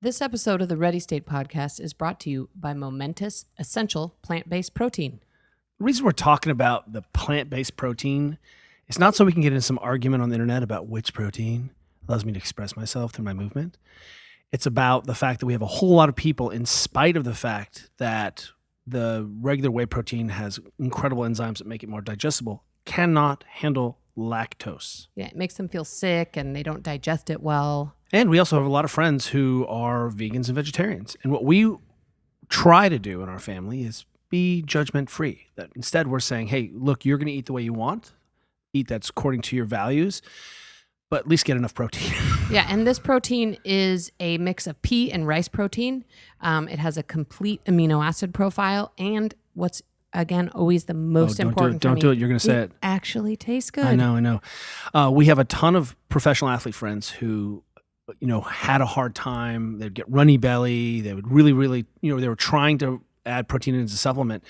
This episode of the Ready State podcast is brought to you by Momentous Essential Plant-Based Protein. The reason we're talking about the plant-based protein is not so we can get into some argument on the internet about which protein allows me to express myself through my movement. It's about the fact that we have a whole lot of people, in spite of the fact that the regular whey protein has incredible enzymes that make it more digestible, cannot handle lactose. Yeah, it makes them feel sick and they don't digest it well. And we also have a lot of friends who are vegans and vegetarians. And what we try to do in our family is be judgment-free. That instead we're saying, hey, look, you're going to eat the way you want, eat that's according to your values, but at least get enough protein. Yeah, and this protein is a mix of pea and rice protein. It has a complete amino acid profile, and what's, again, always the most important for me. Don't do it. You're going to say it. Actually tastes good. I know. We have a ton of professional athlete friends who, had a hard time. They'd get runny belly. They would really, they were trying to add protein into the supplement.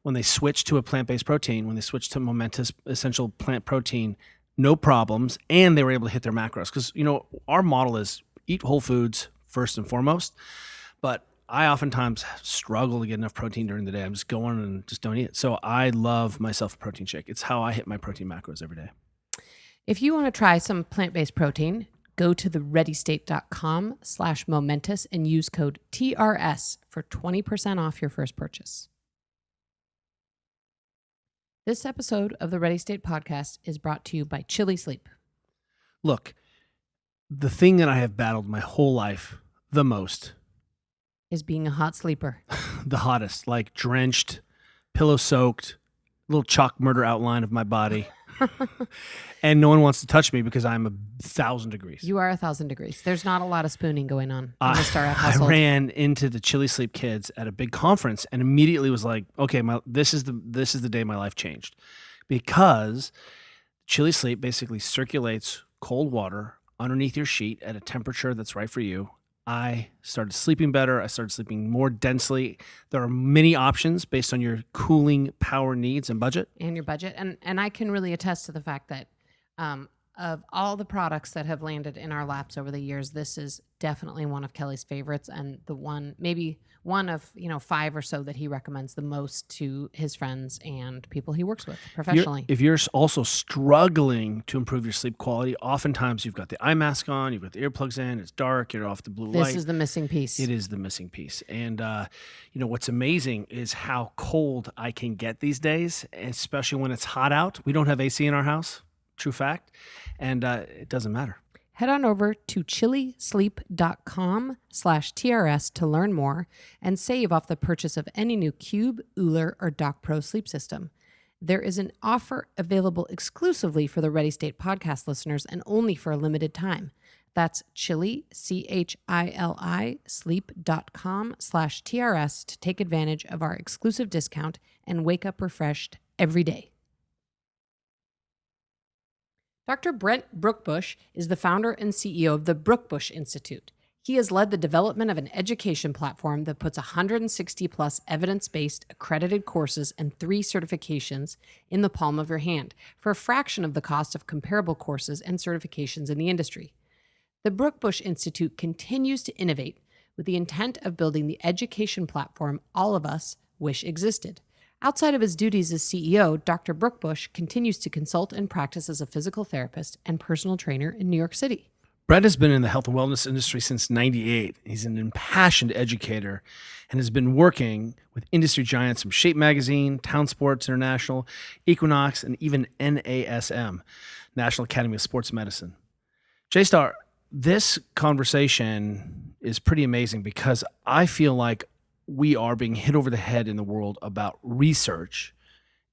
When they switched to a plant-based protein, when they switched to Momentous Essential Plant Protein, no problems, and they were able to hit their macros. Because, our model is eat whole foods first and foremost, but I oftentimes struggle to get enough protein during the day. I'm just going and just don't eat it. So I love myself a protein shake. It's how I hit my protein macros every day. If you want to try some plant-based protein, go to thereadystate.com/momentous and use code TRS for 20% off your first purchase. This episode of the Ready State podcast is brought to you by Chili Sleep. Look, the thing that I have battled my whole life the most is being a hot sleeper. The hottest, like drenched, pillow soaked, little chalk murder outline of my body. And no one wants to touch me because I'm 1,000 degrees. You are 1,000 degrees. There's not a lot of spooning going on in the Startup I household. ran into the Chili Sleep kids at a big conference and immediately was like, okay, this is the day my life changed, because Chili Sleep basically circulates cold water underneath your sheet at a temperature that's right for you. I started sleeping better. I started sleeping more densely. There are many options based on your cooling power needs and budget. And your budget. And I can really attest to the fact that of all the products that have landed in our laps over the years, this is definitely one of Kelly's favorites, and maybe one of 5 or so that he recommends the most to his friends and people he works with professionally. If you're also struggling to improve your sleep quality, oftentimes you've got the eye mask on, you've got the earplugs in, it's dark, you're off the blue light. This is the missing piece. It is the missing piece. And what's amazing is how cold I can get these days, especially when it's hot out. We don't have AC in our house, true fact, and it doesn't matter. Head on over to chilisleep.com/TRS to learn more and save off the purchase of any new Cube, Uller, or Doc Pro sleep system. There is an offer available exclusively for the Ready State podcast listeners and only for a limited time. That's Chili, CHILI, sleep.com/TRS to take advantage of our exclusive discount and wake up refreshed every day. Dr. Brent Brookbush is the founder and CEO of the Brookbush Institute. He has led the development of an education platform that puts 160 plus evidence-based accredited courses and 3 certifications in the palm of your hand for a fraction of the cost of comparable courses and certifications in the industry. The Brookbush Institute continues to innovate with the intent of building the education platform all of us wish existed. Outside of his duties as CEO, Dr. Brookbush continues to consult and practice as a physical therapist and personal trainer in New York City. Brent has been in the health and wellness industry since '98. He's an impassioned educator and has been working with industry giants from Shape Magazine, Town Sports International, Equinox, and even NASM, National Academy of Sports Medicine. J-Star, this conversation is pretty amazing because I feel like we are being hit over the head in the world about research,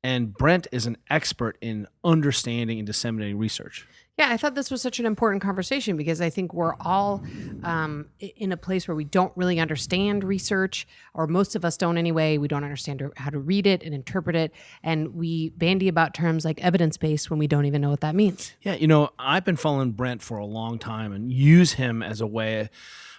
and Brent is an expert in understanding and disseminating research. Yeah, I thought this was such an important conversation because I think we're all in a place where we don't really understand research, or most of us don't anyway. We don't understand how to read it and interpret it, and we bandy about terms like evidence-based when we don't even know what that means. Yeah, I've been following Brent for a long time and use him as a way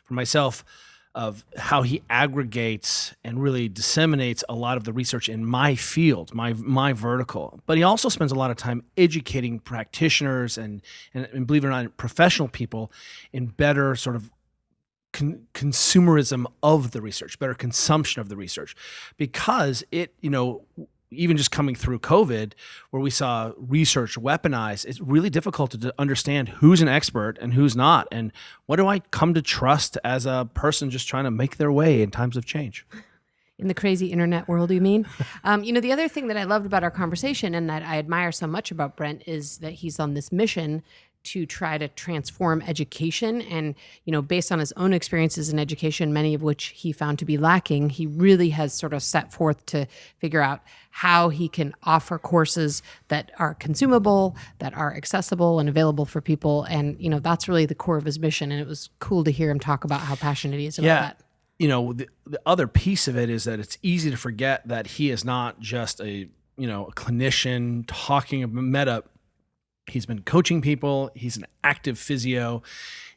for myself of how he aggregates and really disseminates a lot of the research in my field, my vertical. But he also spends a lot of time educating practitioners and believe it or not, professional people in better sort of consumerism of the research, better consumption of the research, because it, even just coming through COVID, where we saw research weaponized, it's really difficult to understand who's an expert and who's not. And what do I come to trust as a person just trying to make their way in times of change? In the crazy internet world, you mean? The other thing that I loved about our conversation and that I admire so much about Brent is that he's on this mission to try to transform education. And, based on his own experiences in education, many of which he found to be lacking, he really has sort of set forth to figure out how he can offer courses that are consumable, that are accessible and available for people. And, that's really the core of his mission. And it was cool to hear him talk about how passionate he is about that. The other piece of it is that it's easy to forget that he is not just a clinician talking about meta. He's been coaching people. He's an active physio.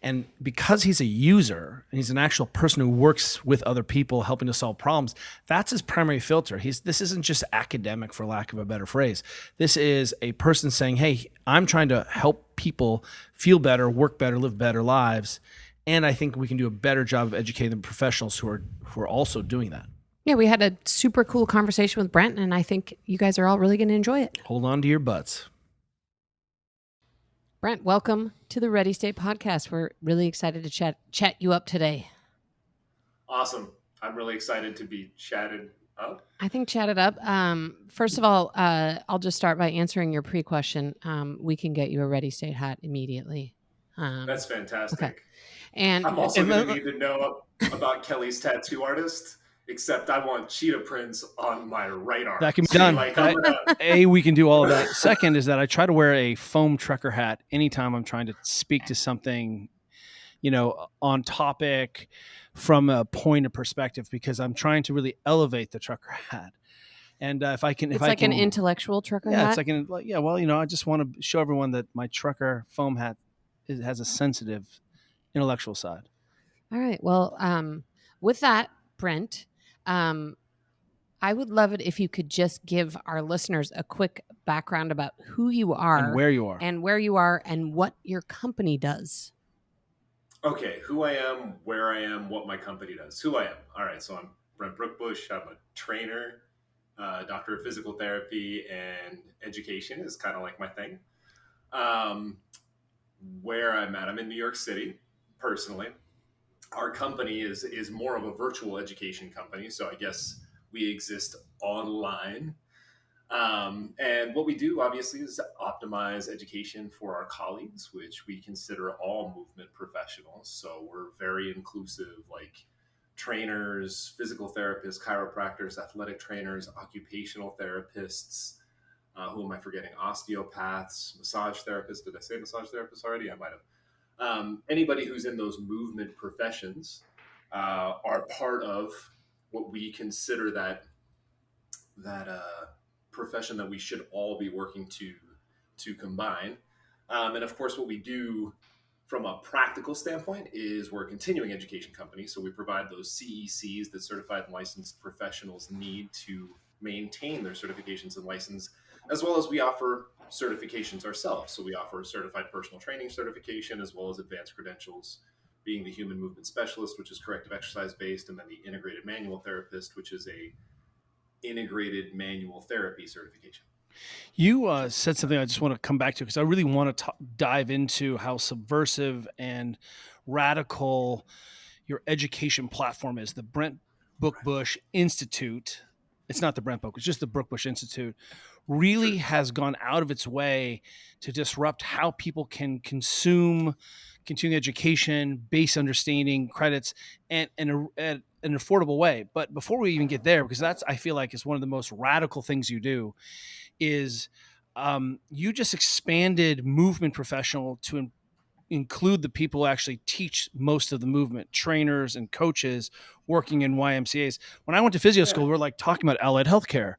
And because he's a user and he's an actual person who works with other people helping to solve problems, that's his primary filter. This isn't just academic, for lack of a better phrase. This is a person saying, hey, I'm trying to help people feel better, work better, live better lives. And I think we can do a better job of educating the professionals who are also doing that. Yeah, we had a super cool conversation with Brent, and I think you guys are all really going to enjoy it. Hold on to your butts. Brent, welcome to the Ready State podcast. We're really excited to chat you up today. Awesome. I'm really excited to be chatted up. I think chatted up. First of all, I'll just start by answering your pre-question. We can get you a Ready State hat immediately. That's fantastic. Okay. And I'm also going to need to know about Kelly's tattoo artist, except I want cheetah prints on my right arm. That can be done. We can do all of that. Second is that I try to wear a foam trucker hat anytime I'm trying to speak to something, on topic from a point of perspective, because I'm trying to really elevate the trucker hat. And if I can, an intellectual trucker hat. I just want to show everyone that my trucker foam hat has a sensitive intellectual side. All right. Well, with that, Brent, I would love it if you could just give our listeners a quick background about who you are and where you are and what your company does. Okay. Who I am, where I am, what my company does. Who I am. All right. So I'm Brent Brookbush. I'm a trainer, doctor of physical therapy, and education is kind of like my thing. Where I'm at, I'm in New York City, personally. Our company is more of a virtual education company, so I guess we exist online. And what we do, obviously, is optimize education for our colleagues, which we consider all movement professionals. So we're very inclusive, like trainers, physical therapists, chiropractors, athletic trainers, occupational therapists. Who am I forgetting? Osteopaths, massage therapists. Did I say massage therapists already? I might have. Anybody who's in those movement professions are part of what we consider that profession that we should all be working to combine. And of course, what we do from a practical standpoint is we're a continuing education company. So we provide those CECs that certified and licensed professionals need to maintain their certifications and license, as well as we offer certifications ourselves. So we offer a certified personal training certification, as well as advanced credentials, being the human movement specialist, which is corrective exercise based, and then the integrated manual therapist, which is a integrated manual therapy certification. You said something I just want to come back to, because I really want to dive into how subversive and radical your education platform is. The Brent Brookbush Institute, it's not the Brent Book, it's just the Brookbush Institute, really has gone out of its way to disrupt how people can consume continuing education, base understanding, credits, and at an affordable way. But before we even get there, because that's, I feel like, is one of the most radical things you do, is you just expanded movement professional to include the people who actually teach most of the movement, trainers and coaches working in YMCAs. When I went to physio school, we were like talking about allied healthcare,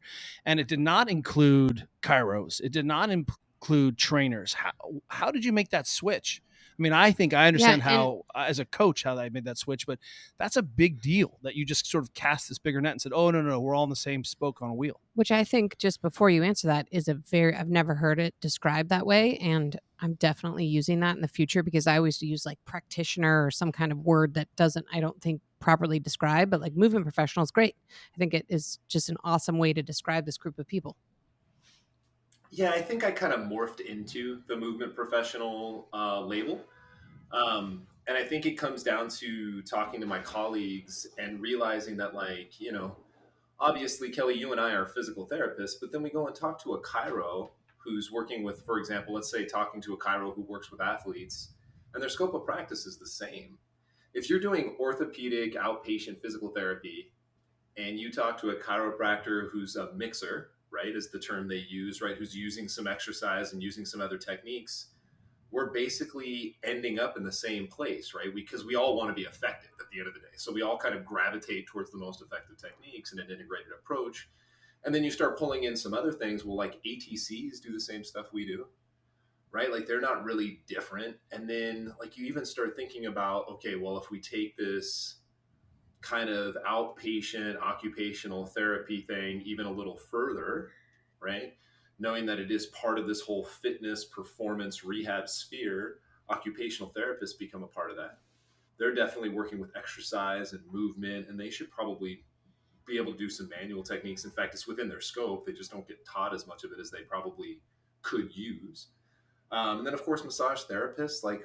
and it did not include chiros. It did not include trainers. How did you make that switch? I mean, I think I understand Yeah, and how, as a coach, how I made that switch, but that's a big deal that you just sort of cast this bigger net and said, oh, no, we're all in the same spoke on a wheel. which I think, just before you answer that, is I've never heard it described that way. And I'm definitely using that in the future, because I always use like practitioner or some kind of word that doesn't, I don't think, properly describe, but like movement professional is great. I think it is just an awesome way to describe this group of people. Yeah, I think I kind of morphed into the movement professional label. And I think it comes down to talking to my colleagues and realizing that, like, obviously, Kelly, you and I are physical therapists, but then we go and talk to a chiro who's working with, for example, let's say talking to a chiro who works with athletes, and their scope of practice is the same. If you're doing orthopedic outpatient physical therapy and you talk to a chiropractor who's a mixer, right, is the term they use, right, who's using some exercise and using some other techniques, we're basically ending up in the same place, right? Because we all want to be effective at the end of the day. So we all kind of gravitate towards the most effective techniques and an integrated approach. And then you start pulling in some other things. Well, like ATCs do the same stuff we do, right? Like they're not really different. And then like you even start thinking about, okay, well, if we take this kind of outpatient occupational therapy thing even a little further, right? Knowing that it is part of this whole fitness performance rehab sphere, occupational therapists become a part of that. They're definitely working with exercise and movement, and they should probably be able to do some manual techniques. In fact, it's within their scope. They just don't get taught as much of it as they probably could use. And then, of course, massage therapists, like,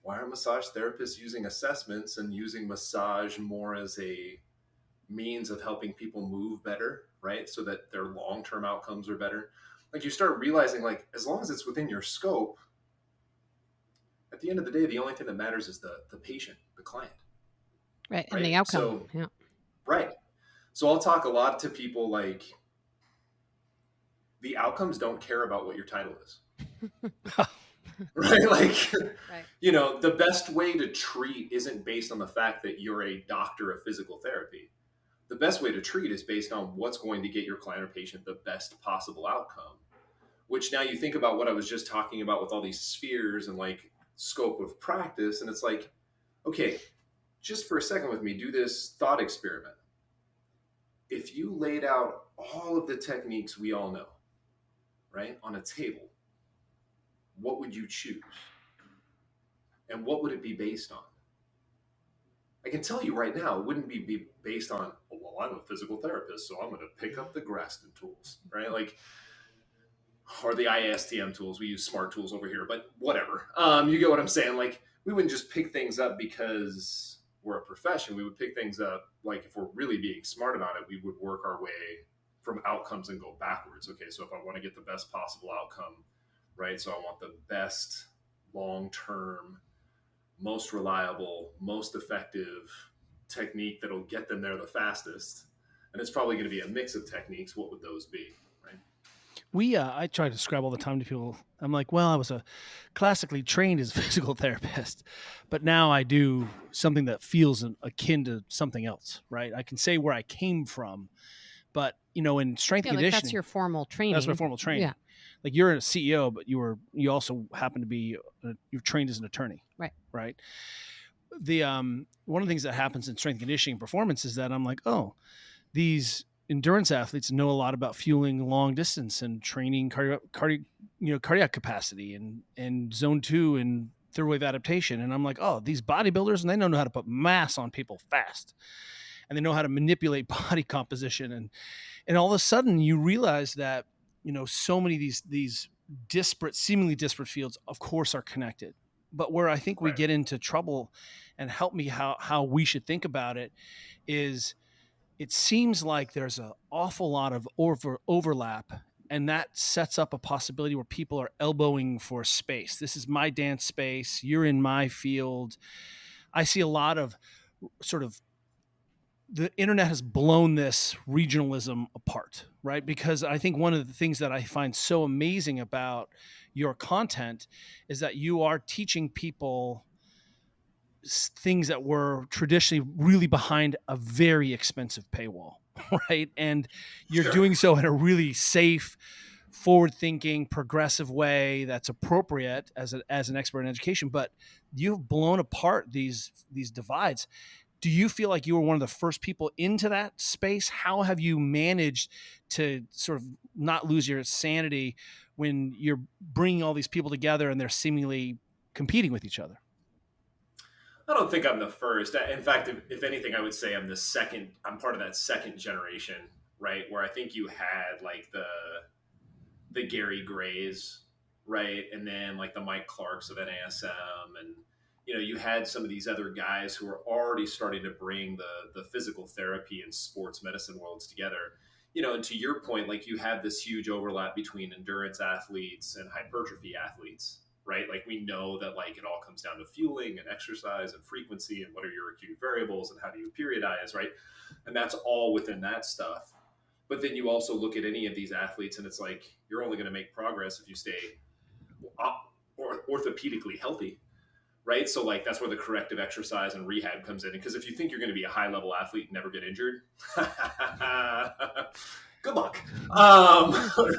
why are massage therapists using assessments and using massage more as a means of helping people move better, right? So that their long-term outcomes are better. Like you start realizing, like, as long as it's within your scope, at the end of the day, the only thing that matters is the patient, the client. Right. And the outcome. So, yeah. right. So I'll talk a lot to people like the outcomes don't care about what your title is. Right? Like, right. The best way to treat isn't based on the fact that you're a doctor of physical therapy. The best way to treat is based on what's going to get your client or patient the best possible outcome, which now you think about what I was just talking about with all these spheres and like scope of practice. And it's like, okay, just for a second with me, do this thought experiment. If you laid out all of the techniques we all know, right, on a table, what would you choose? And what would it be based on? I can tell you right now, it wouldn't be based on, oh, well, I'm a physical therapist, so I'm going to pick up the Graston tools, right? Like, or the ISTM tools. We use smart tools over here, but whatever. You get what I'm saying? Like, we wouldn't just pick things up because we're a profession. We would pick things up, like, if we're really being smart about it, we would work our way from outcomes and go backwards. Okay, so if I want to get the best possible outcome, right? So I want the best long-term, most reliable, most effective technique that'll get them there the fastest. And it's probably going to be a mix of techniques. What would those be, right? I try to describe all the time to people. I'm like, well, I was a classically trained as a physical therapist, but now I do something that feels akin to something else, right? I can say where I came from, but in strength and conditioning, that's your formal training. That's my formal training. Yeah. Like you're a CEO, but you also happen to be you're trained as an attorney, right? The one of the things that happens in strength and conditioning performance is that I'm like, oh, these endurance athletes know a lot about fueling long distance and training cardiac capacity and zone 2 and third wave adaptation. And I'm like, oh, these bodybuilders, and they know how to put mass on people fast, and they know how to manipulate body composition. And all of a sudden you realize that, so many of these seemingly disparate fields, of course, are connected. But where I think we get into trouble, and help me how we should think about it, is it seems like there's an awful lot of overlap, and that sets up a possibility where people are elbowing for space. This is my dance space. You're in my field. I see a lot of sort of, the internet has blown this regionalism apart, right? Because I think one of the things that I find so amazing about your content is that you are teaching people things that were traditionally really behind a very expensive paywall, right? And you're doing so in a really safe, forward-thinking, progressive way that's appropriate as an expert in education. But you've blown apart these divides. Do you feel like you were one of the first people into that space? How have you managed to sort of not lose your sanity when you're bringing all these people together and they're seemingly competing with each other? I don't think I'm the first. In fact, if anything, I would say I'm the second. I'm part of that second generation, right? Where I think you had like the Gary Grays, right? And then like the Mike Clarks of NASM. And, you had some of these other guys who were already starting to bring the physical therapy and sports medicine worlds together. And to your point, like you have this huge overlap between endurance athletes and hypertrophy athletes, right? Like we know that like it all comes down to fueling and exercise and frequency and what are your acute variables and how do you periodize, right? And that's all within that stuff. But then you also look at any of these athletes and it's like you're only going to make progress if you stay orthopedically healthy, right? So like that's where the corrective exercise and rehab comes in. Because if you think you're going to be a high level athlete and never get injured, good luck,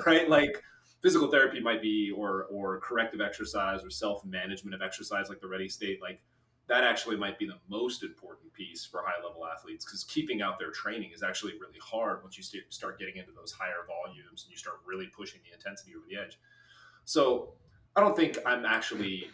right? Like physical therapy might be, or corrective exercise or self management of exercise, like the Ready State, like that actually might be the most important piece for high level athletes because keeping out their training is actually really hard once you start getting into those higher volumes and you start really pushing the intensity over the edge. So I don't think I'm actually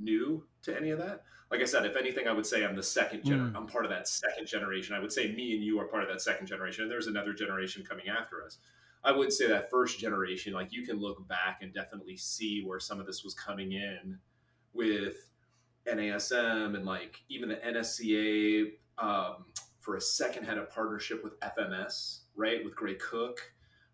new to any of that. Like I said, if anything, I would say I'm the second generation. I'm part of that second generation. I would say me and you are part of that second generation. And there's another generation coming after us. I would say that first generation, like you can look back and definitely see where some of this was coming in with NASM and like even the NSCA for a second had a partnership with FMS, right? With Gray Cook,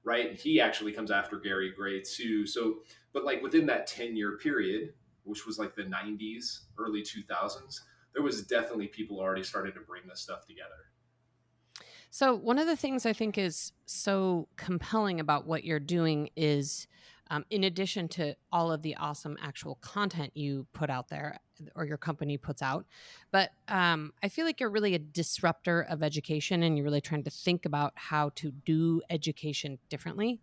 right? And he actually comes after Gary Gray too. So, but like within that 10-year period, which was like the 90s, early 2000s, there was definitely people already starting to bring this stuff together. So one of the things I think is so compelling about what you're doing is, in addition to all of the awesome actual content you put out there or your company puts out, but I feel like you're really a disruptor of education and you're really trying to think about how to do education differently,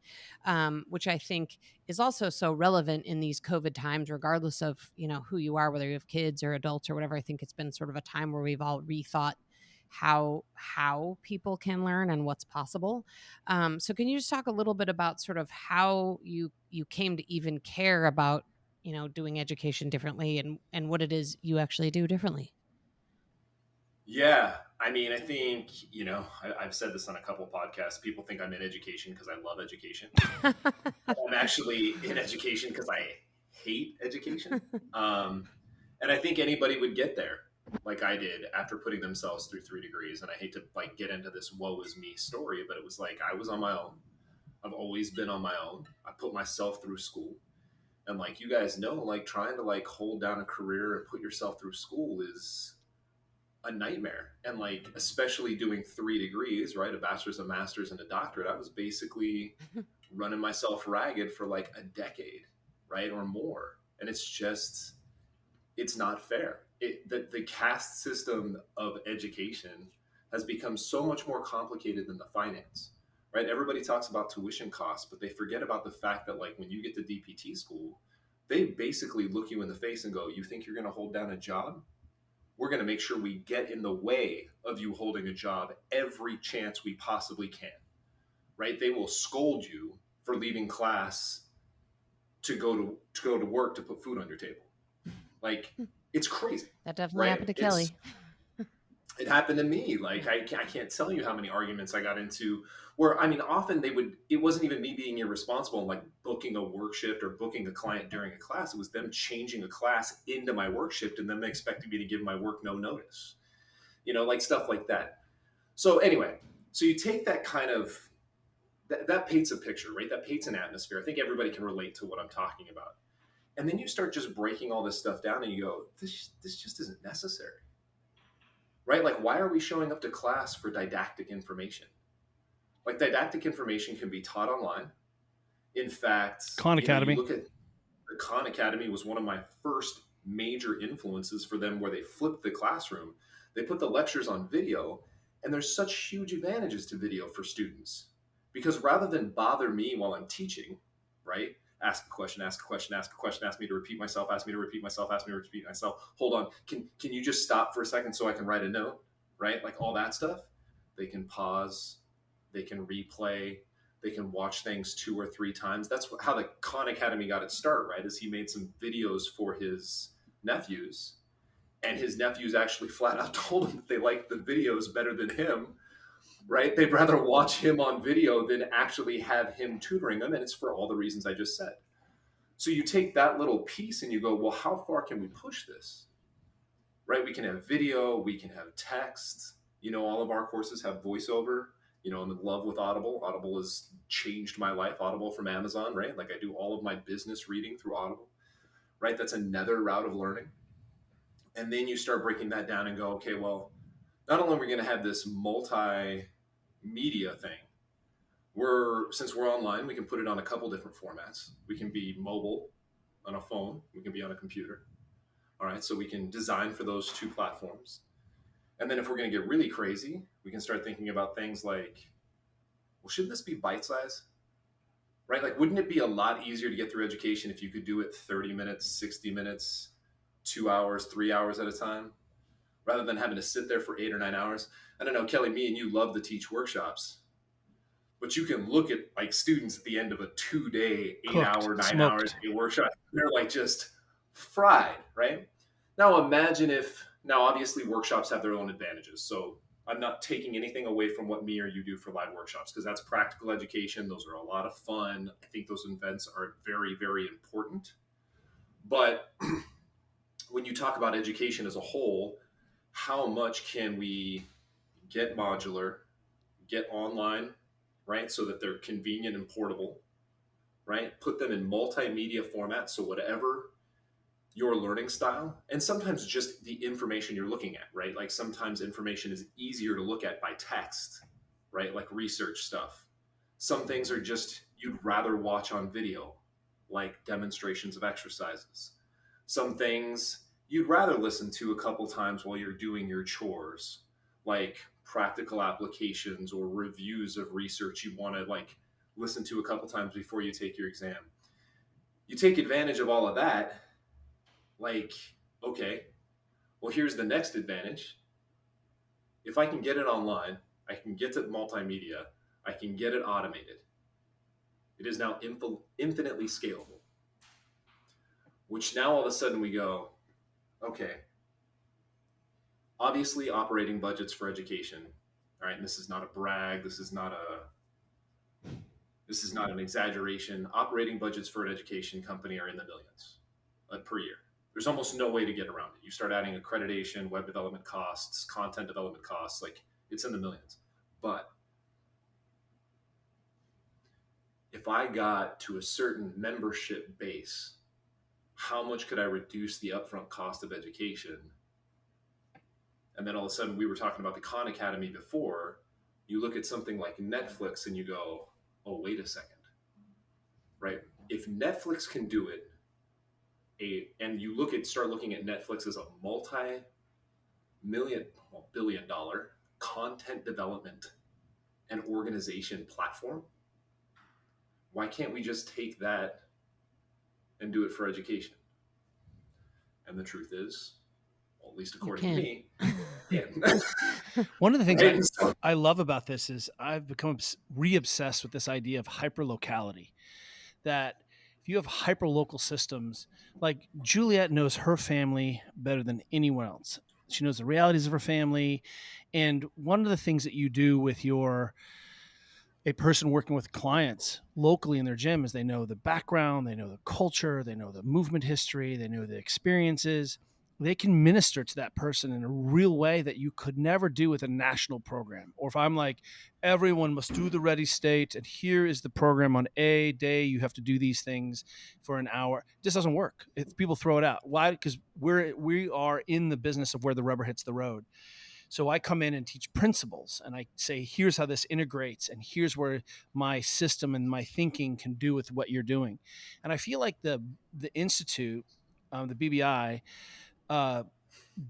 which I think is also so relevant in these COVID times, regardless of, who you are, whether you have kids or adults or whatever. I think it's been sort of a time where we've all rethought how people can learn and what's possible. So can you just talk a little bit about sort of how you came to even care about, doing education differently and what it is you actually do differently? Yeah. I mean, I think, I've said this on a couple of podcasts. People think I'm in education because I love education. I'm actually in education because I hate education. And I think anybody would get there like I did after putting themselves through 3 degrees. And I hate to like get into this woe is me story, but it was like I was on my own. I've always been on my own. I put myself through school. And like you guys know, like trying to like hold down a career and put yourself through school is a nightmare. And like especially doing 3 degrees, right? A bachelor's, a master's, and a doctorate. I was basically running myself ragged for like a decade, right? Or more. And it's not fair. The caste system of education has become so much more complicated than the finance, right? Everybody talks about tuition costs, but they forget about the fact that like when you get to DPT school, they basically look you in the face and go, "You think you're going to hold down a job? We're going to make sure we get in the way of you holding a job every chance we possibly can," right? They will scold you for leaving class to go to work to put food on your table. Like it's crazy, That definitely right? happened to Kelly. It happened to me. Like I can't tell you how many arguments I got into where, I mean, often it wasn't even me being irresponsible and like booking a work shift or booking a client during a class. It was them changing a class into my work shift and them expecting me to give my work no notice, like stuff like that. So anyway, so you take that kind of, that paints a picture, right? That paints an atmosphere. I think everybody can relate to what I'm talking about. And then you start just breaking all this stuff down and you go, this just isn't necessary, right? Like, why are we showing up to class for didactic information? Like, didactic information can be taught online. In fact, Khan Academy. You look at the Khan Academy was one of my first major influences for them where they flipped the classroom. They put the lectures on video, and there's such huge advantages to video for students. Because rather than bother me while I'm teaching, right? Ask a question, ask a question, ask a question, ask me to repeat myself, ask me to repeat myself, ask me to repeat myself. Hold on. Can you just stop for a second so I can write a note? Right? Like all that stuff. They can pause, they can replay, they can watch things 2 or 3 times. That's how the Khan Academy got its start, right? Is he made some videos for his nephews, and his nephews actually flat out told him that they liked the videos better than him, right? They'd rather watch him on video than actually have him tutoring them. And it's for all the reasons I just said. So you take that little piece and you go, well, how far can we push this? Right? We can have video, we can have text. All of our courses have voiceover. I'm in love with Audible. Audible has changed my life. Audible from Amazon, right? Like I do all of my business reading through Audible, right? That's another route of learning. And then you start breaking that down and go, okay, well, not only are we going to have this multimedia thing, since we're online, we can put it on a couple different formats. We can be mobile on a phone, we can be on a computer. All right, so we can design for those two platforms. And then if we're going to get really crazy, we can start thinking about things like, well, shouldn't this be bite size? Right? Like, wouldn't it be a lot easier to get through education if you could do it 30 minutes, 60 minutes, 2 hours, 3 hours at a time, rather than having to sit there for 8 or 9 hours? I don't know, Kelly, me and you love to teach workshops, but you can look at like students at the end of a 2-day, 8 hour, 9 hour day workshop. They're like just fried, right? Now imagine now obviously workshops have their own advantages. So I'm not taking anything away from what me or you do for live workshops, because that's practical education. Those are a lot of fun. I think those events are very, very important. But when you talk about education as a whole, how much can we get modular, get online, right? So that they're convenient and portable, right? Put them in multimedia format. So whatever your learning style, and sometimes just the information you're looking at, right? Like sometimes information is easier to look at by text, right? Like research stuff. Some things are just you'd rather watch on video, like demonstrations of exercises. Some things you'd rather listen to a couple times while you're doing your chores, like practical applications or reviews of research you want to like listen to a couple times before you take your exam. You take advantage of all of that. Like, okay, well, here's the next advantage. If I can get it online, I can get it multimedia, I can get it automated. It is now infinitely scalable, which now all of a sudden we go, okay, obviously operating budgets for education. All right, and this is not a brag. This is not an exaggeration. Operating budgets for an education company are in the millions per year. There's almost no way to get around it. You start adding accreditation, web development costs, content development costs, like it's in the millions. But if I got to a certain membership base, how much could I reduce the upfront cost of education? And then all of a sudden, we were talking about the Khan Academy before. You look at something like Netflix and you go, oh, wait a second, right? If Netflix can do it, and you start looking at Netflix as a billion-dollar content development and organization platform, why can't we just take that and do it for education? And the truth is, well, at least according to me, yeah. One of the things Right? I love about this is I've become re-obsessed with this idea of hyperlocality. That if you have hyperlocal systems, like Juliet knows her family better than anyone else. She knows the realities of her family. And one of the things that you do with a person working with clients locally in their gym is they know the background, they know the culture, they know the movement history, they know the experiences. They can minister to that person in a real way that you could never do with a national program. Or if I'm like, everyone must do the ready state, and here is the program on a day, you have to do these things for an hour. It just doesn't work. People throw it out. Why? Because we are in the business of where the rubber hits the road. So I come in and teach principles, and I say, here's how this integrates, and here's where my system and my thinking can do with what you're doing. And I feel like the Institute, the BBI,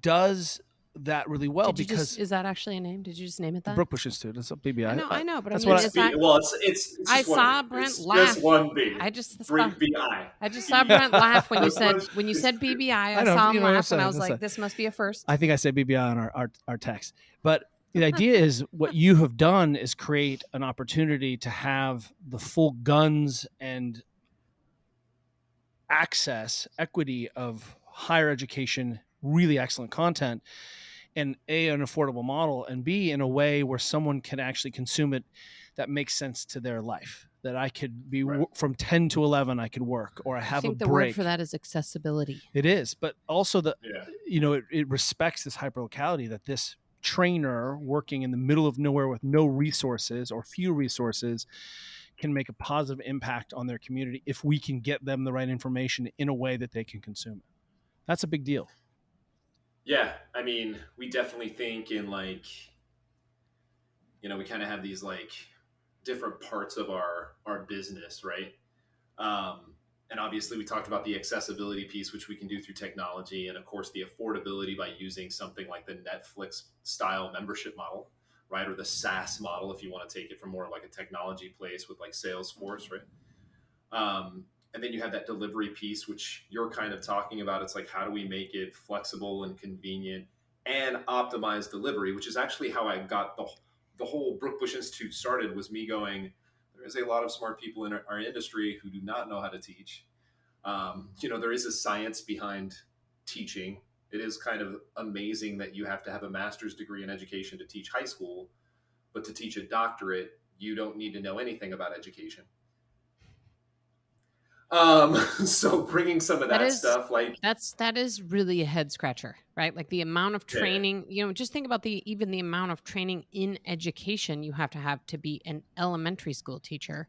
does that really well Did you because just, is that actually a name? Did you just name it the that? Brookbush Institute. That's a BBI. I know, but I that's mean, what is that, Well, it's I just one saw B. Brent It's laugh. just one B. I just Bring saw, BI. I just saw Brent laugh when you said Brookbush BBI. I I know, saw him you know what I'm laugh, and I saying, was that's like, a- this must be a first. I think I said BBI on our text. But the idea is what you have done is create an opportunity to have the full guns and access, equity of higher education, really excellent content, and A, an affordable model, and B, in a way where someone can actually consume it that makes sense to their life. That I could be Right. from 10 to 11, I could work, or I I have a think the break. word for that is accessibility. It is, but also Yeah. it respects this hyperlocality that this trainer working in the middle of nowhere with no resources or few resources can make a positive impact on their community if we can get them the right information in a way that they can consume it. That's a big deal. Yeah. I mean, we definitely think in like, we kind of have these like different parts of our business, right? And obviously, we talked about the accessibility piece, which we can do through technology, and of course, the affordability by using something like the Netflix style membership model, right, or the SaaS model, if you want to take it from more like a technology place with like Salesforce, right? And then you have that delivery piece, which you're kind of talking about. It's like, how do we make it flexible and convenient and optimize delivery, which is actually how I got the whole Brookbush Institute started. Was me going, there is a lot of smart people in our industry who do not know how to teach. There is a science behind teaching. It is kind of amazing that you have to have a master's degree in education to teach high school, but to teach a doctorate, you don't need to know anything about education. So bringing some of that stuff, like, that is really a head scratcher, right? Like the amount of yeah, training, just think about even the amount of training in education you have to be an elementary school teacher.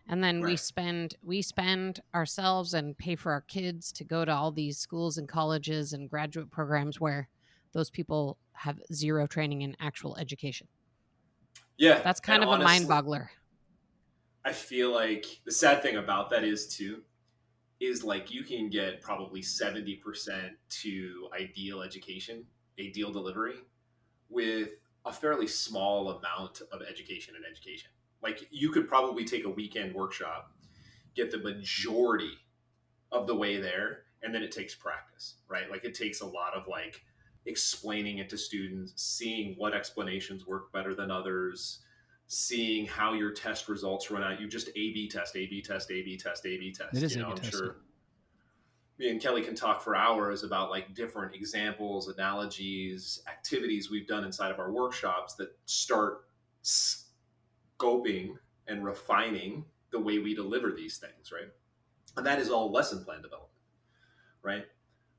And then we right. spend ourselves and pay for our kids to go to all these schools and colleges and graduate programs where those people have zero training in actual education. Yeah. That's And kind of a mind honestly, boggler. I feel like the sad thing about that is like you can get probably 70% to ideal education, ideal delivery with a fairly small amount of education and education. Like you could probably take a weekend workshop, get the majority of the way there, and then it takes practice, right? Like it takes a lot of like explaining it to students, seeing what explanations work better than others, seeing how your test results run out. You just A/B test, A/B test, A/B test, A/B test. It is A/B I'm testing. sure me and Kelly can talk for hours about like different examples, analogies, activities we've done inside of our workshops that start scoping and refining the way we deliver these things, right? And that is all lesson plan development, right?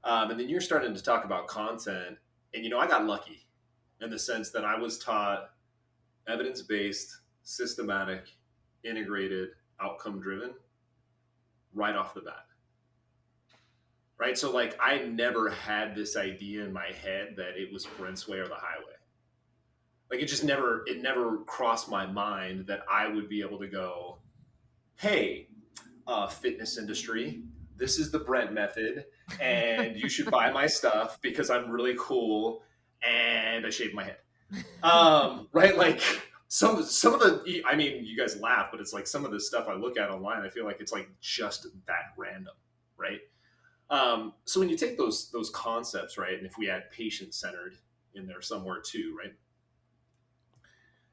And then you're starting to talk about content, and I got lucky in the sense that I was taught evidence-based, systematic, integrated, outcome-driven right off the bat. Right. So like I never had this idea in my head that it was Brent's way or the highway. Like it never crossed my mind that I would be able to go, hey, fitness industry, this is the Brent method, and you should buy my stuff because I'm really cool and I shave my head. Right? Like some of the, I mean, you guys laugh, but it's like some of the stuff I look at online, I feel like it's like just that random, right? So when you take those concepts, right, and if we add patient centered in there somewhere too, right,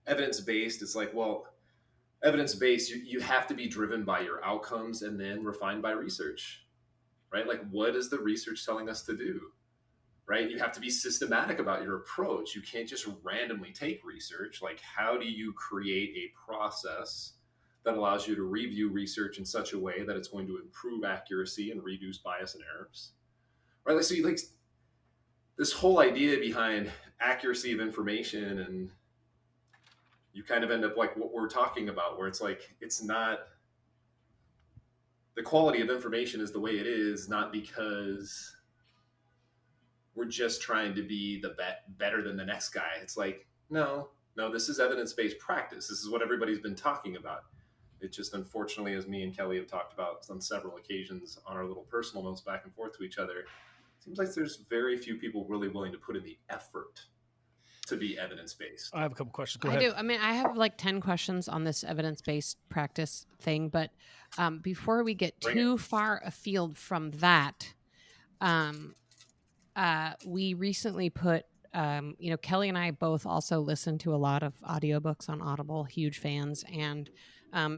evidence based, it's like, well, evidence based, you have to be driven by your outcomes and then refined by research, right? Like, what is the research telling us to do, right? You have to be systematic about your approach. You can't just randomly take research. Like, how do you create a process that allows you to review research in such a way that it's going to improve accuracy and reduce bias and errors, right? Like, so you like this whole idea behind accuracy of information, and you kind of end up like what we're talking about, where it's like, it's not, the quality of information is the way it is, not because we're just trying to be the better than the next guy. It's like, no, this is evidence-based practice. This is what everybody's been talking about. It just, unfortunately, as me and Kelly have talked about on several occasions on our little personal notes back and forth to each other, seems like there's very few people really willing to put in the effort to be evidence-based. I have a couple questions. Go I ahead. do. I mean, I have like 10 questions on this evidence-based practice thing, but before we get Bring it. too far afield from that, um, we recently put, Kelly and I both also listen to a lot of audiobooks on Audible, huge fans. And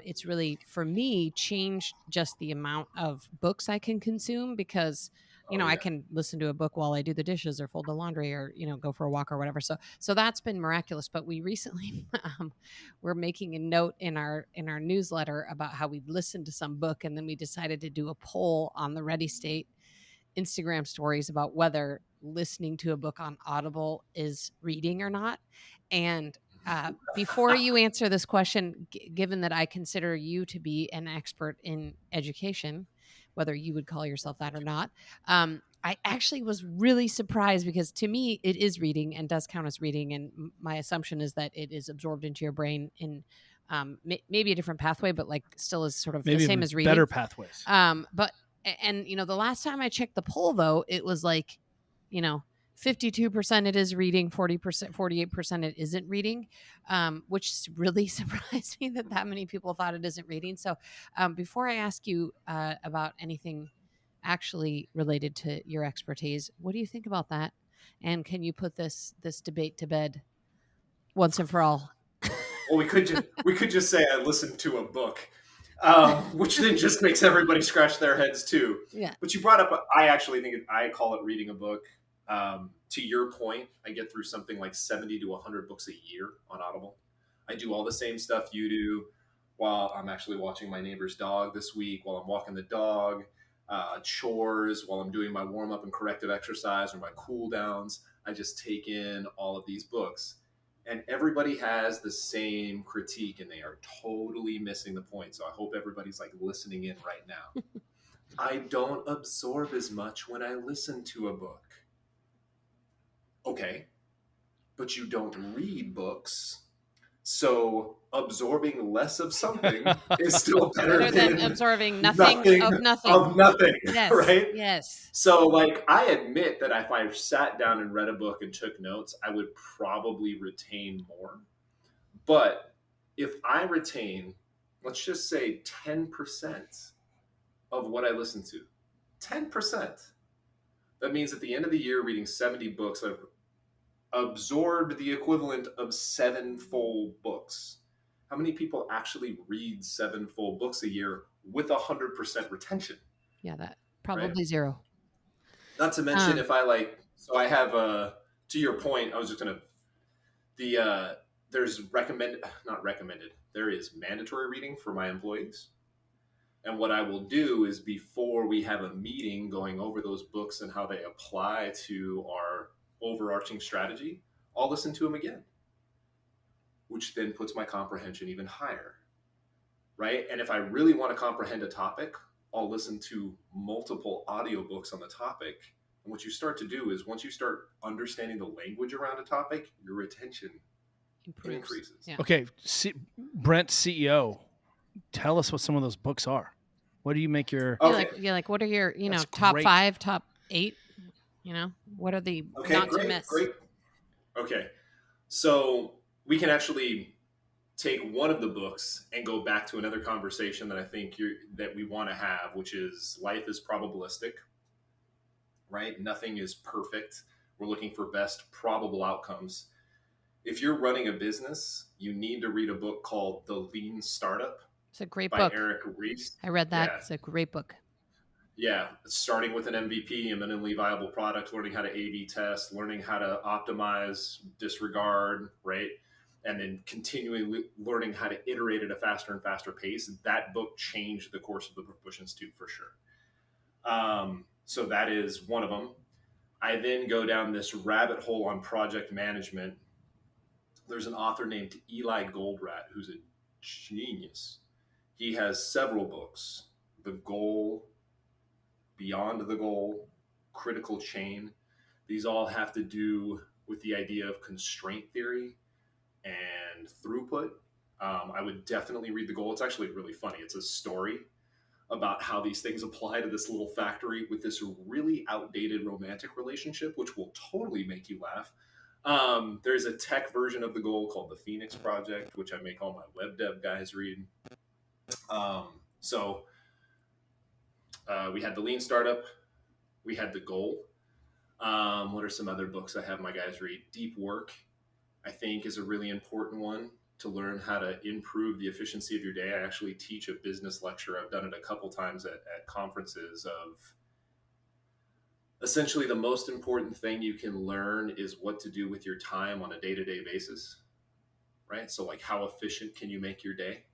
it's really, for me, changed just the amount of books I can consume because, Oh I yeah. can listen to a book while I do the dishes or fold the laundry or, go for a walk or whatever. So that's been miraculous. But we recently, we're making a note in our newsletter about how we listened to some book. And then we decided to do a poll on the Ready State Instagram stories about whether listening to a book on Audible is reading or not. And before you answer this question, given that I consider you to be an expert in education, whether you would call yourself that or not, I actually was really surprised because to me, it is reading and does count as reading. And my assumption is that it is absorbed into your brain in maybe a different pathway, but like still is sort of Maybe the same even as reading. better pathways. But and the last time I checked the poll though, it was like, 52% it is reading, 40%, 48% it isn't reading, which really surprised me that many people thought it isn't reading. So before I ask you about anything actually related to your expertise, what do you think about that? And can you put this debate to bed once and for all? Well, we could just say I listened to a book, which then just makes everybody scratch their heads too. Yeah. But you brought up, I actually think I call it reading a book. To your point, I get through something like 70 to 100 books a year on Audible. I do all the same stuff you do while I'm actually watching my neighbor's dog this week, while I'm walking the dog, chores, while I'm doing my warm up and corrective exercise or my cool downs. I just take in all of these books. And everybody has the same critique and they are totally missing the point. So I hope everybody's like listening in right now. I don't absorb as much when I listen to a book. Okay, but you don't read books. So absorbing less of something is still better than than absorbing nothing of nothing. Of nothing, Yes. right? Yes. So, like, I admit that if I sat down and read a book and took notes, I would probably retain more. But if I retain, let's just say 10% of what I listen to, 10%, that means at the end of the year, reading 70 books, I've absorbed the equivalent of 7 full books. How many people actually read 7 full books a year with 100% retention? Yeah, that probably Right? zero. Not to mention if I so I have to your point, I was just gonna there's not recommended, there is mandatory reading for my employees. And what I will do is before we have a meeting going over those books and how they apply to our overarching strategy, I'll listen to them again, which then puts my comprehension even higher. Right? And if I really want to comprehend a topic, I'll listen to multiple audiobooks on the topic. And what you start to do is once you start understanding the language around a topic, your retention increases. Yeah. Okay, Brent, CEO, tell us what some of those books are. What do you make your... Okay. Like what are your, That's top great. 5, top 8? What are the not to miss? Great. Okay. So we can actually take one of the books and go back to another conversation that I think that we want to have, which is life is probabilistic, right? Nothing is perfect. We're looking for best probable outcomes. If you're running a business, you need to read a book called The Lean Startup. It's a great by book. Eric Ries. I read that. Yeah. It's a great book. Yeah, starting with an MVP, a minimally viable product, learning how to A/B test, learning how to optimize, disregard, right? And then continually learning how to iterate at a faster and faster pace. That book changed the course of the Brookbush Institute for sure. So that is one of them. I then go down this rabbit hole on project management. There's an author named Eli Goldratt who's a genius. He has several books: The Goal, Beyond the Goal, Critical Chain. These all have to do with the idea of constraint theory and throughput. I would definitely read The Goal. It's actually really funny. It's a story about how these things apply to this little factory with this really outdated romantic relationship, which will totally make you laugh. There's a tech version of the goal called the Phoenix Project, which I make all my web dev guys read. So we had the Lean Startup, we had the goal. What are some other books I have my guys read? Deep Work, I think, is a really important one to learn how to improve the efficiency of your day. I actually teach a business lecture. I've done it a couple times at conferences of essentially the most important thing you can learn is what to do with your time on a day-to-day basis, right? So like how efficient can you make your day,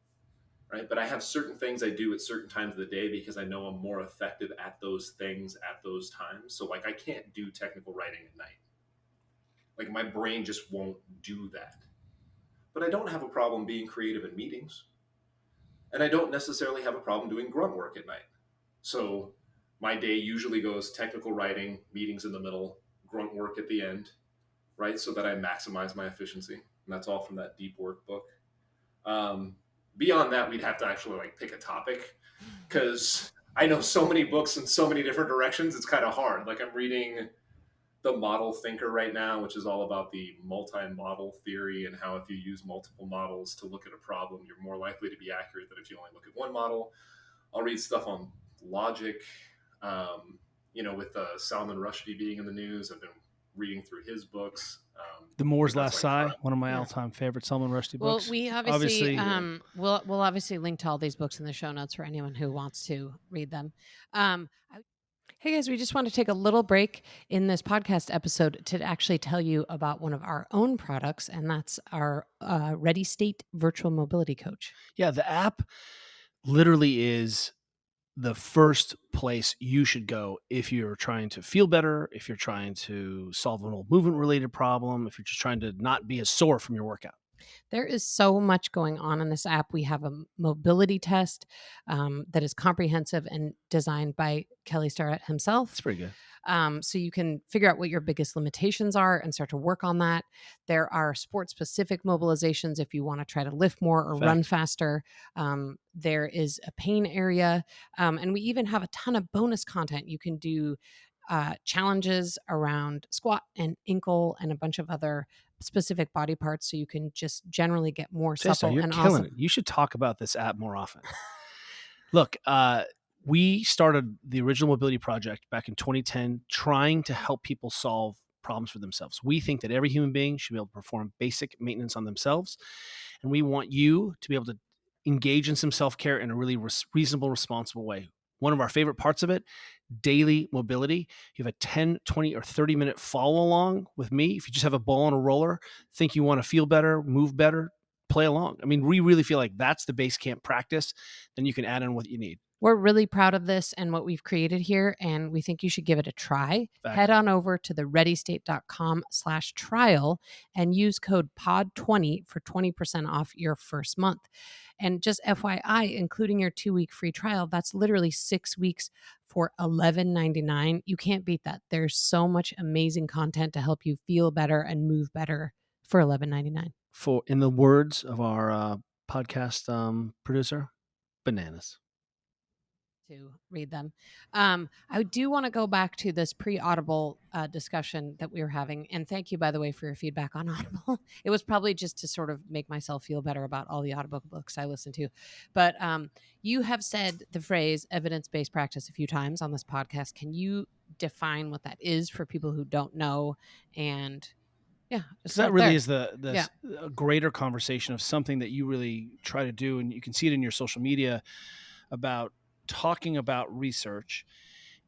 right? But I have certain things I do at certain times of the day because I know I'm more effective at those things at those times. So like I can't do technical writing at night. Like my brain just won't do that. But I don't have a problem being creative in meetings. And I don't necessarily have a problem doing grunt work at night. So my day usually goes technical writing, meetings in the middle, grunt work at the end, right? So that I maximize my efficiency. And that's all from that Deep Work book. Beyond that, we'd have to actually like pick a topic because I know so many books in so many different directions. It's kind of hard. Like I'm reading The Model Thinker right now, which is all about the multi-model theory and how if you use multiple models to look at a problem, you're more likely to be accurate than if you only look at one model. I'll read stuff on logic, with Salman Rushdie being in the news. I've been reading through his books. The Moore's Last like Sigh, one of my all-time favorite Salman Rushdie books. Well, we obviously we'll obviously link to all these books in the show notes for anyone who wants to read them. Hey guys, we just want to take a little break in this podcast episode to actually tell you about one of our own products, and that's our Ready State Virtual Mobility Coach. Yeah, the app literally is the first place you should go if you're trying to feel better, if you're trying to solve an old movement related problem, if you're just trying to not be as sore from your workout. There is so much going on in this app. We have a mobility test that is comprehensive and designed by Kelly Starrett himself. It's pretty good. So you can figure out what your biggest limitations are and start to work on that. There are sport-specific mobilizations if you want to try to lift more or run faster. There is a pain area. And we even have a ton of bonus content. You can do challenges around squat and ankle and a bunch of other specific body parts, so you can just generally get more supple you're and killing awesome. it. You should talk about this app more often. Look, we started the original mobility project back in 2010 trying to help people solve problems for themselves. We think that every human being should be able to perform basic maintenance on themselves, and we want you to be able to engage in some self-care in a really reasonable, responsible way. One of our favorite parts of it, daily mobility. You have a 10, 20, or 30-minute follow along with me. If you just have a ball and a roller, think you want to feel better, move better, play along. I mean, we really feel like that's the base camp practice. Then you can add in what you need. We're really proud of this and what we've created here, and we think you should give it a try. Fact. Head on over to thereadystate.com/trial and use code POD20 for 20% off your first month. And just FYI, including your 2-week free trial, that's literally 6 weeks for $11.99. You can't beat that. There's so much amazing content to help you feel better and move better for $11.99. For, in the words of our podcast producer, bananas. To read them. I do want to go back to this pre-Audible discussion that we were having. And thank you, by the way, for your feedback on Audible. It was probably just to sort of make myself feel better about all the audiobook books I listen to. But you have said the phrase evidence-based practice a few times on this podcast. Can you define what that is for people who don't know? And yeah, so that really is the greater conversation of something that you really try to do. And you can see it in your social media about talking about research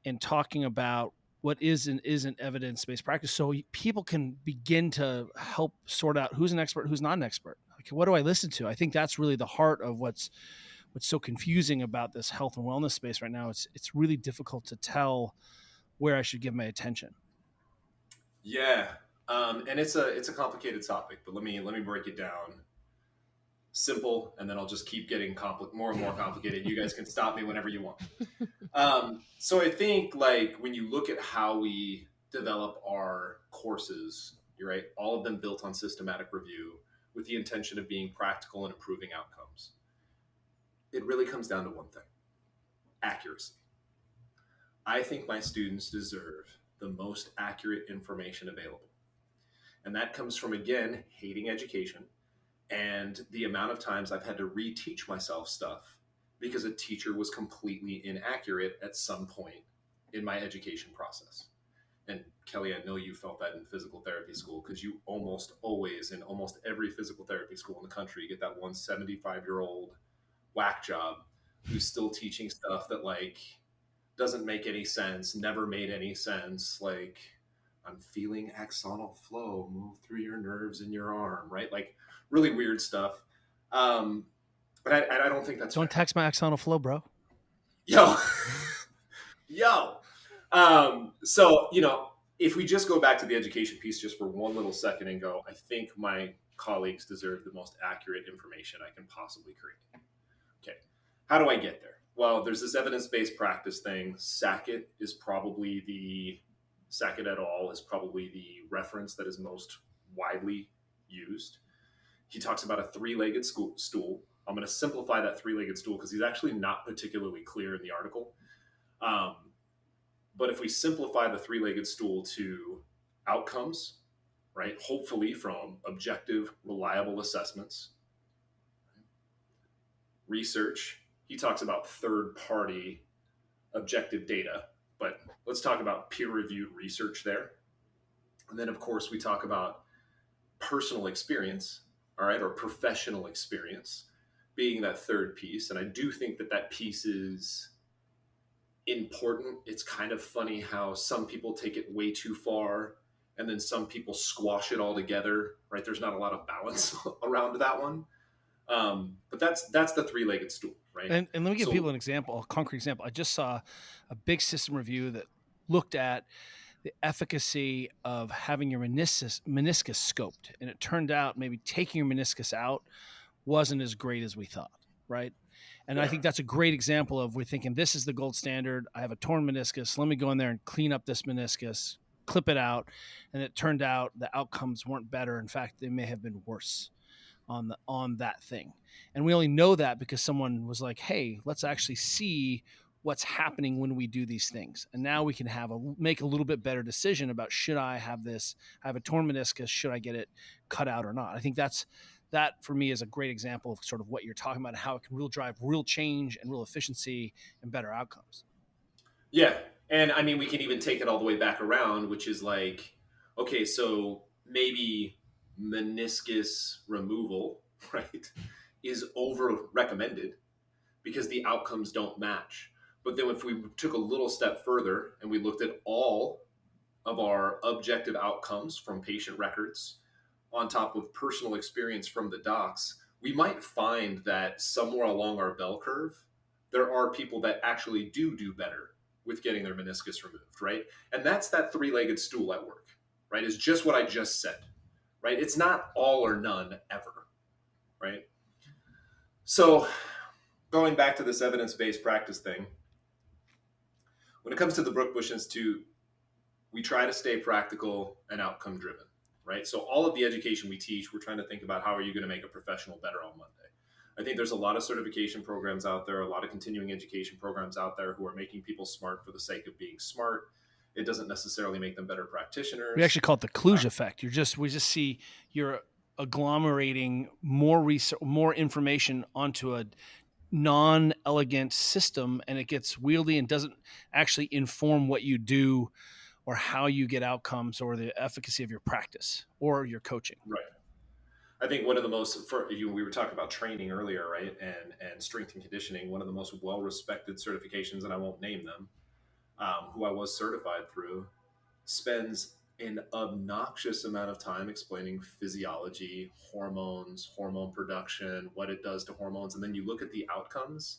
and talking about what is and isn't evidence-based practice, so people can begin to help sort out who's an expert, who's not an expert. Like, what do I listen to? I think that's really the heart of what's so confusing about this health and wellness space right now. It's really difficult to tell where I should give my attention. Yeah, and it's a complicated topic, but let me break it down. Simple, and then I'll just keep getting more and more complicated. You guys can stop me whenever you want. So I think like when you look at how we develop our courses, you're right, all of them built on systematic review with the intention of being practical and improving outcomes. It really comes down to one thing: accuracy. I think my students deserve the most accurate information available. And that comes from, again, hating education and the amount of times I've had to reteach myself stuff because a teacher was completely inaccurate at some point in my education process. And Kelly, I know you felt that in physical therapy school because you almost always, in almost every physical therapy school in the country, get that 175-year-old whack job who's still teaching stuff that like doesn't make any sense, never made any sense. Like, I'm feeling axonal flow move through your nerves in your arm, right? Like really weird stuff. Um, but I don't think that's Don't fair. text my axonal flow, bro. Yo, yo. So, if we just go back to the education piece just for one little second and go, I think my colleagues deserve the most accurate information I can possibly create. Okay. How do I get there? Well, there's this evidence-based practice thing. Sackett et al. Is probably the reference that is most widely used. He talks about a three-legged stool. I'm going to simplify that three-legged stool because he's actually not particularly clear in the article. But if we simplify the three-legged stool to outcomes, right, hopefully from objective, reliable assessments, research, he talks about third-party objective data, but let's talk about peer-reviewed research there. And then, of course, we talk about personal experience, all right, or professional experience being that third piece. And I do think that that piece is important. It's kind of funny how some people take it way too far and then some people squash it all together, right? There's not a lot of balance around that one. But that's the three-legged stool, right? And let me give people an example, a concrete example. I just saw a big system review that looked at the efficacy of having your meniscus scoped. And it turned out maybe taking your meniscus out wasn't as great as we thought, right? And I think that's a great example of we're thinking this is the gold standard. I have a torn meniscus. Let me go in there and clean up this meniscus, clip it out. And it turned out the outcomes weren't better. In fact, they may have been worse on that thing. And we only know that because someone was like, hey, let's actually see what's happening when we do these things. And now we can make a little bit better decision about, should I have this? I have a torn meniscus. Should I get it cut out or not? I think that for me is a great example of sort of what you're talking about and how it can drive real change and real efficiency and better outcomes. Yeah. And I mean, we can even take it all the way back around, which is like, okay, so maybe meniscus removal, right, is over recommended because the outcomes don't match. But then if we took a little step further and we looked at all of our objective outcomes from patient records on top of personal experience from the docs, we might find that somewhere along our bell curve, there are people that actually do better with getting their meniscus removed, right? And that's that three-legged stool at work, right? Is just what I just said, right? It's not all or none ever, right? So going back to this evidence-based practice thing, when it comes to the Brookbush Institute, we try to stay practical and outcome driven, right? So all of the education we teach, we're trying to think about how are you going to make a professional better on Monday. I think there's a lot of certification programs out there, a lot of continuing education programs out there who are making people smart for the sake of being smart. It doesn't necessarily make them better practitioners. We actually call it the kludge effect. We just see you're agglomerating more research, more information onto a non-elegant system, and it gets wieldy and doesn't actually inform what you do or how you get outcomes or the efficacy of your practice or your coaching. Right. I think one of the most, we were talking about training earlier, right? And strength and conditioning, one of the most well-respected certifications, and I won't name them, who I was certified through, spends an obnoxious amount of time explaining physiology, hormones, hormone production, what it does to hormones. And then you look at the outcomes,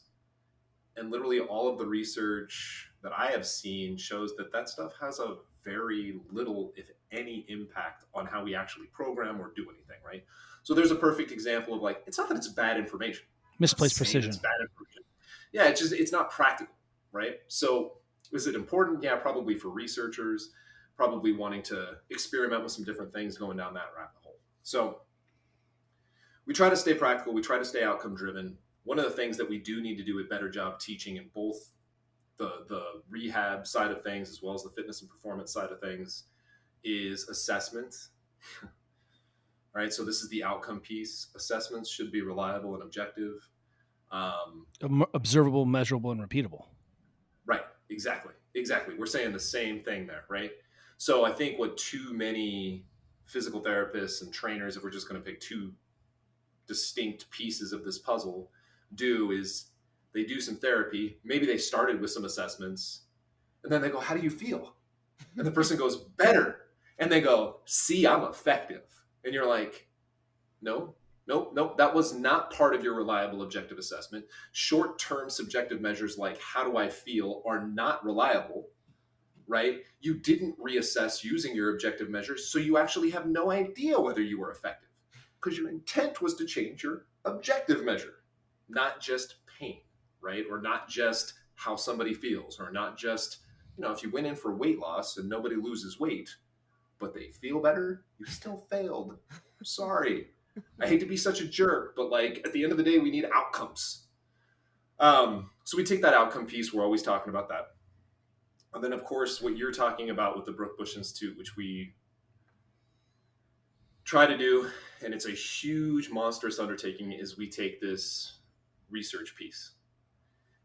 and literally all of the research that I have seen shows that stuff has a very little, if any, impact on how we actually program or do anything, right? So there's a perfect example of like, it's not that it's bad information. Misplaced precision. It's bad information. Yeah, it's not practical, right? So is it important? Yeah, probably for researchers, probably wanting to experiment with some different things, going down that rabbit hole. So we try to stay practical. We try to stay outcome driven. One of the things that we do need to do a better job teaching in both the rehab side of things, as well as the fitness and performance side of things, is assessment. Right. So this is the outcome piece. Assessments should be reliable and objective. Observable, measurable, and repeatable. Right. Exactly. We're saying the same thing there, right? So I think what too many physical therapists and trainers, if we're just going to pick two distinct pieces of this puzzle, do is they do some therapy. Maybe they started with some assessments, and then they go, "How do you feel?" And the person goes, "Better." And they go, "See, I'm effective." And you're like, "No, nope. That was not part of your reliable objective assessment. Short-term subjective measures like how do I feel are not reliable, right? You didn't reassess using your objective measures, so you actually have no idea whether you were effective because your intent was to change your objective measure, not just pain, right? Or not just how somebody feels, or not just, if you went in for weight loss and nobody loses weight, but they feel better, you still failed. I'm sorry. I hate to be such a jerk, but at the end of the day, we need outcomes. So we take that outcome piece. We're always talking about that. And then, of course, what you're talking about with the Brookbush Institute, which we try to do, and it's a huge, monstrous undertaking, is we take this research piece.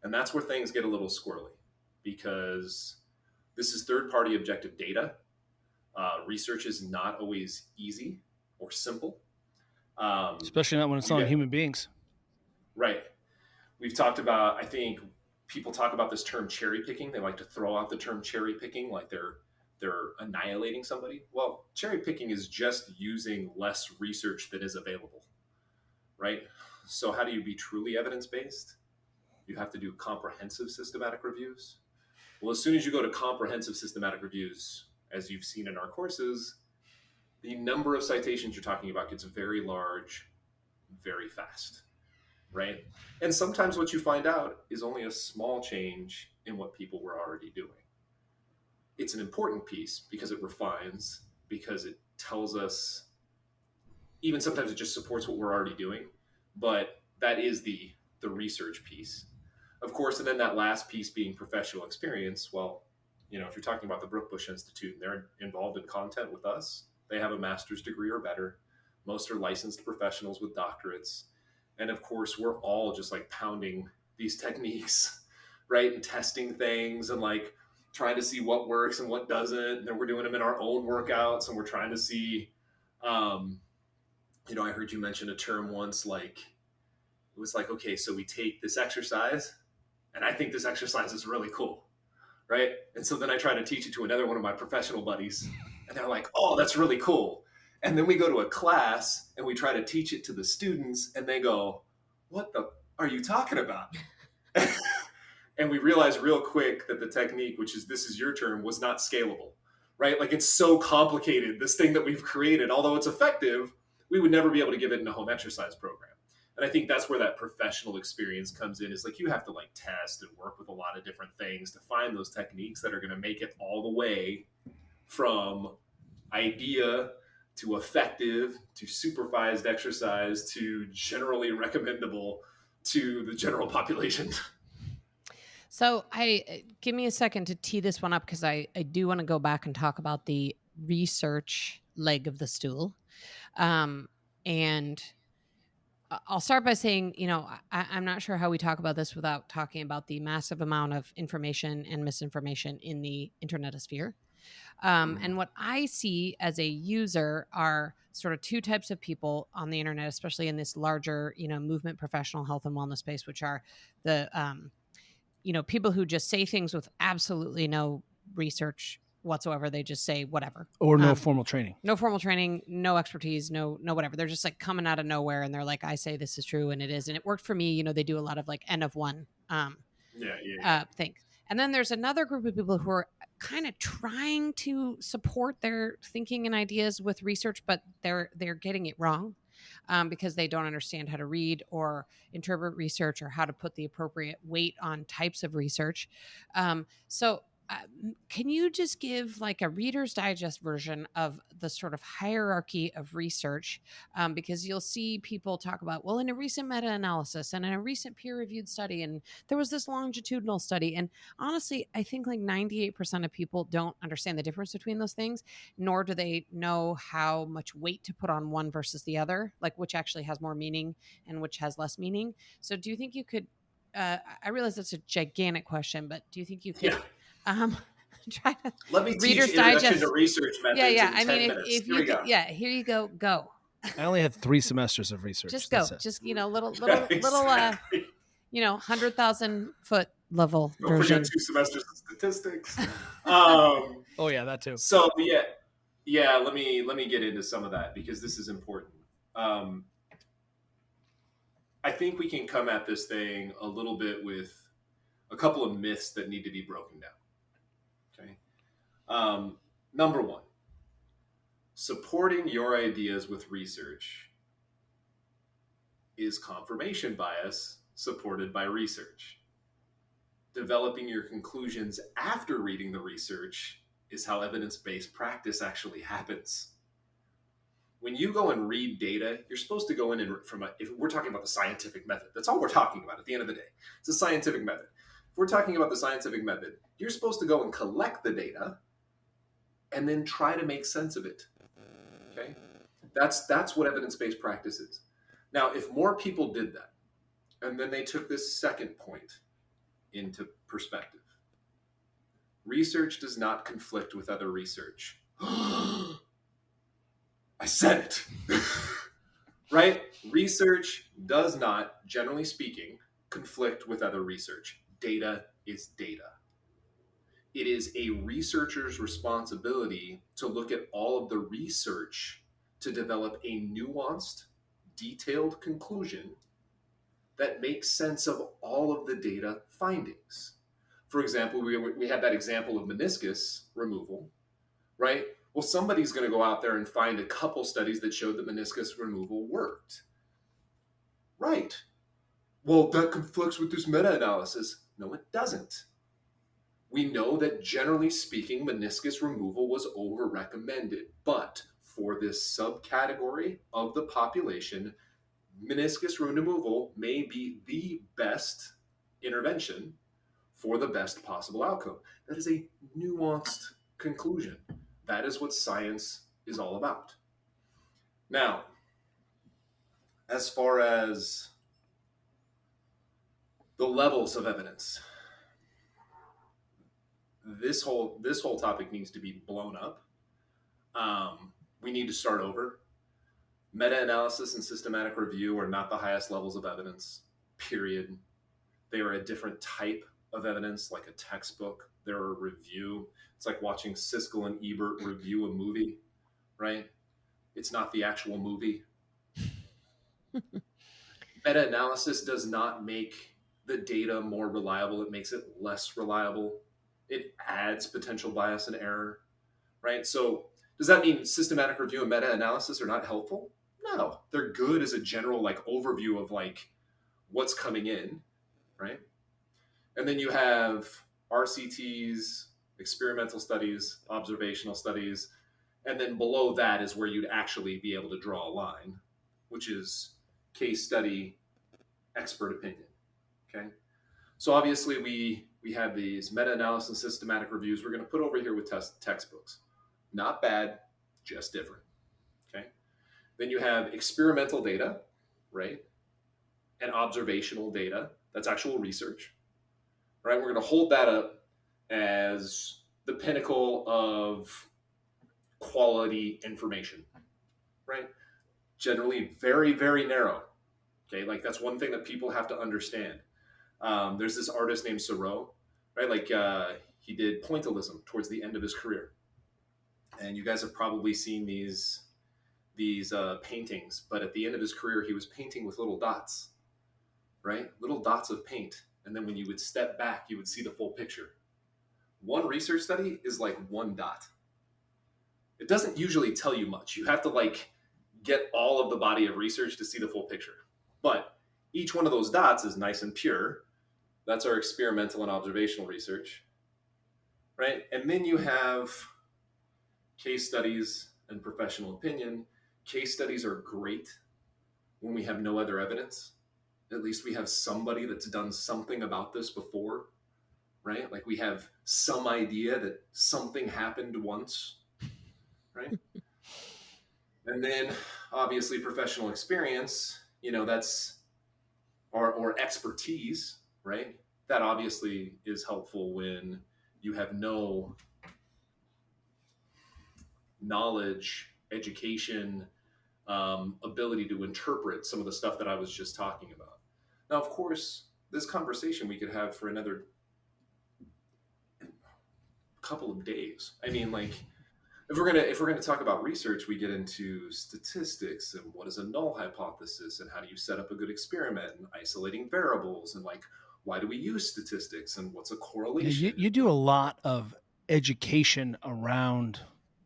And that's where things get a little squirrely, because this is third-party objective data. Research is not always easy or simple. Especially not when it's on human beings. Right. We've talked about, I think people talk about this term cherry picking. They like to throw out the term cherry picking like they're annihilating somebody. Well, cherry picking is just using less research that is available, right? So how do you be truly evidence-based? You have to do comprehensive systematic reviews. Well, as soon as you go to comprehensive systematic reviews, as you've seen in our courses, the number of citations you're talking about gets very large, very fast, right? And sometimes what you find out is only a small change in what people were already doing. It's an important piece because it refines, because it tells us, even sometimes it just supports what we're already doing, but that is the research piece. Of course, and then that last piece being professional experience. Well, if you're talking about the Brookbush Institute and they're involved in content with us, they have a master's degree or better. Most are licensed professionals with doctorates. And of course, we're all just pounding these techniques, right? And testing things and trying to see what works and what doesn't. And then we're doing them in our own workouts, and we're trying to see, I heard you mention a term once, it was okay, so we take this exercise, and I think this exercise is really cool, right? And so then I try to teach it to another one of my professional buddies, and they're like, "Oh, that's really cool." And then we go to a class and we try to teach it to the students, and they go, "What the are you talking about?" And we realize real quick that the technique, this is your term, was not scalable, right? It's so complicated, this thing that we've created, although it's effective, we would never be able to give it in a home exercise program. And I think that's where that professional experience comes in. Is you have to test and work with a lot of different things to find those techniques that are going to make it all the way from idea to effective to supervised exercise to generally recommendable to the general population. So give me a second to tee this one up, because I do want to go back and talk about the research leg of the stool. And I'll start by saying, I'm not sure how we talk about this without talking about the massive amount of information and misinformation in the internetosphere. And what I see as a user are sort of two types of people on the internet, especially in this larger, movement, professional health and wellness space, which are the, people who just say things with absolutely no research whatsoever. They just say whatever. Or no formal training. No formal training, no expertise, no whatever. They're just coming out of nowhere, and they're like, I say this is true, and it is. And it worked for me. They do a lot of N of one things. And then there's another group of people who are kind of trying to support their thinking and ideas with research, but they're getting it wrong. Because they don't understand how to read or interpret research, or how to put the appropriate weight on types of research. So can you just give like a Reader's Digest version of the sort of hierarchy of research? Because you'll see people talk about, well, in a recent meta-analysis and in a recent peer-reviewed study, and there was this longitudinal study. And honestly, I think like 98% of people don't understand the difference between those things, nor do they know how much weight to put on one versus the other, like which actually has more meaning and which has less meaning. So do you think you could, I realize that's a gigantic question, but do you think you could Yeah. um, try to Let me teach Reader's introduction Digest? to research Yeah, methods yeah. in I mean, 10 minutes. if Here you we could, go. yeah, here you go. I only had 3 semesters of research. Just That's go. it. Just, little, Yeah, little, exactly. 100,000 foot level Don't forget version. 2 semesters of statistics. Um, Oh yeah, that too. so yeah. Let me get into some of that because this is important. I think we can come at this thing a little bit with a couple of myths that need to be broken down. Okay. Number one, supporting your ideas with research is confirmation bias supported by research. Developing your conclusions after reading the research is how evidence-based practice actually happens. When you go and read data, you're supposed to go in and if we're talking about the scientific method, that's all we're talking about at the end of the day. It's a scientific method. If we're talking about the scientific method, you're supposed to go and collect the data and then try to make sense of it. Okay? That's what evidence-based practice is. Now, if more people did that, and then they took this second point into perspective, research does not conflict with other research. I said it. Right? Research does not, generally speaking, conflict with other research. Data is data. It is a researcher's responsibility to look at all of the research to develop a nuanced, detailed conclusion that makes sense of all of the data findings. For example, we had that example of meniscus removal, right? Well, somebody's going to go out there and find a couple studies that showed that meniscus removal worked. Right. Well, that conflicts with this meta-analysis. No, it doesn't. We know that generally speaking, meniscus removal was over-recommended, but for this subcategory of the population, meniscus removal may be the best intervention for the best possible outcome. That is a nuanced conclusion. That is what science is all about. Now, as far as the levels of evidence, this whole topic needs to be blown up. We need to start over. Meta-analysis and systematic review are not the highest levels of evidence, period. They are a different type of evidence, like a textbook. They're a review. It's like watching Siskel and Ebert review a movie, right? It's not the actual movie. Meta-analysis does not make the data more reliable. It makes it less reliable. It adds potential bias and error, right? So does that mean systematic review and meta-analysis are not helpful? No, they're good as a general like overview of like what's coming in, right? And then you have RCTs, experimental studies, observational studies, and then below that is where you'd actually be able to draw a line, which is case study, expert opinion. Okay, so obviously we have these meta-analysis, systematic reviews. We're going to put over here with textbooks. Not bad, just different. Okay, then you have experimental data, right, and observational data. That's actual research. Right, we're going to hold that up as the pinnacle of quality information. Right, generally very, very narrow. Okay, like that's one thing that people have to understand. There's this artist named Thoreau, right? Like he did pointillism towards the end of his career, and you guys have probably seen these paintings. But at the end of his career, he was painting with little dots, right? Little dots of paint, and then when you would step back, you would see the full picture. One research study is like one dot. It doesn't usually tell you much. You have to like get all of the body of research to see the full picture. But each one of those dots is nice and pure. That's our experimental and observational research, right? And then you have case studies and professional opinion. Case studies are great when we have no other evidence. At least we have somebody that's done something about this before, right? Like we have some idea that something happened once, right? And then obviously professional experience, that's or expertise, right? That obviously is helpful when you have no knowledge, education, ability to interpret some of the stuff that I was just talking about. Now, of course, this conversation we could have for another couple of days. I mean, like, if we're gonna talk about research, we get into statistics and what is a null hypothesis and how do you set up a good experiment and isolating variables and like why do we use statistics and what's a Yeah, correlation. you do a lot of education around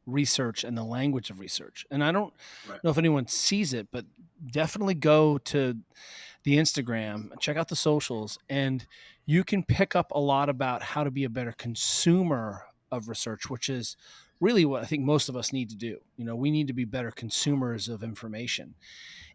research and the language of research. And I don't Right. know if anyone sees it, but definitely go to the Instagram, check out the socials, and you can pick up a lot about how to be a better consumer of research, which is really what I think most of us need to do. We need to be better consumers of information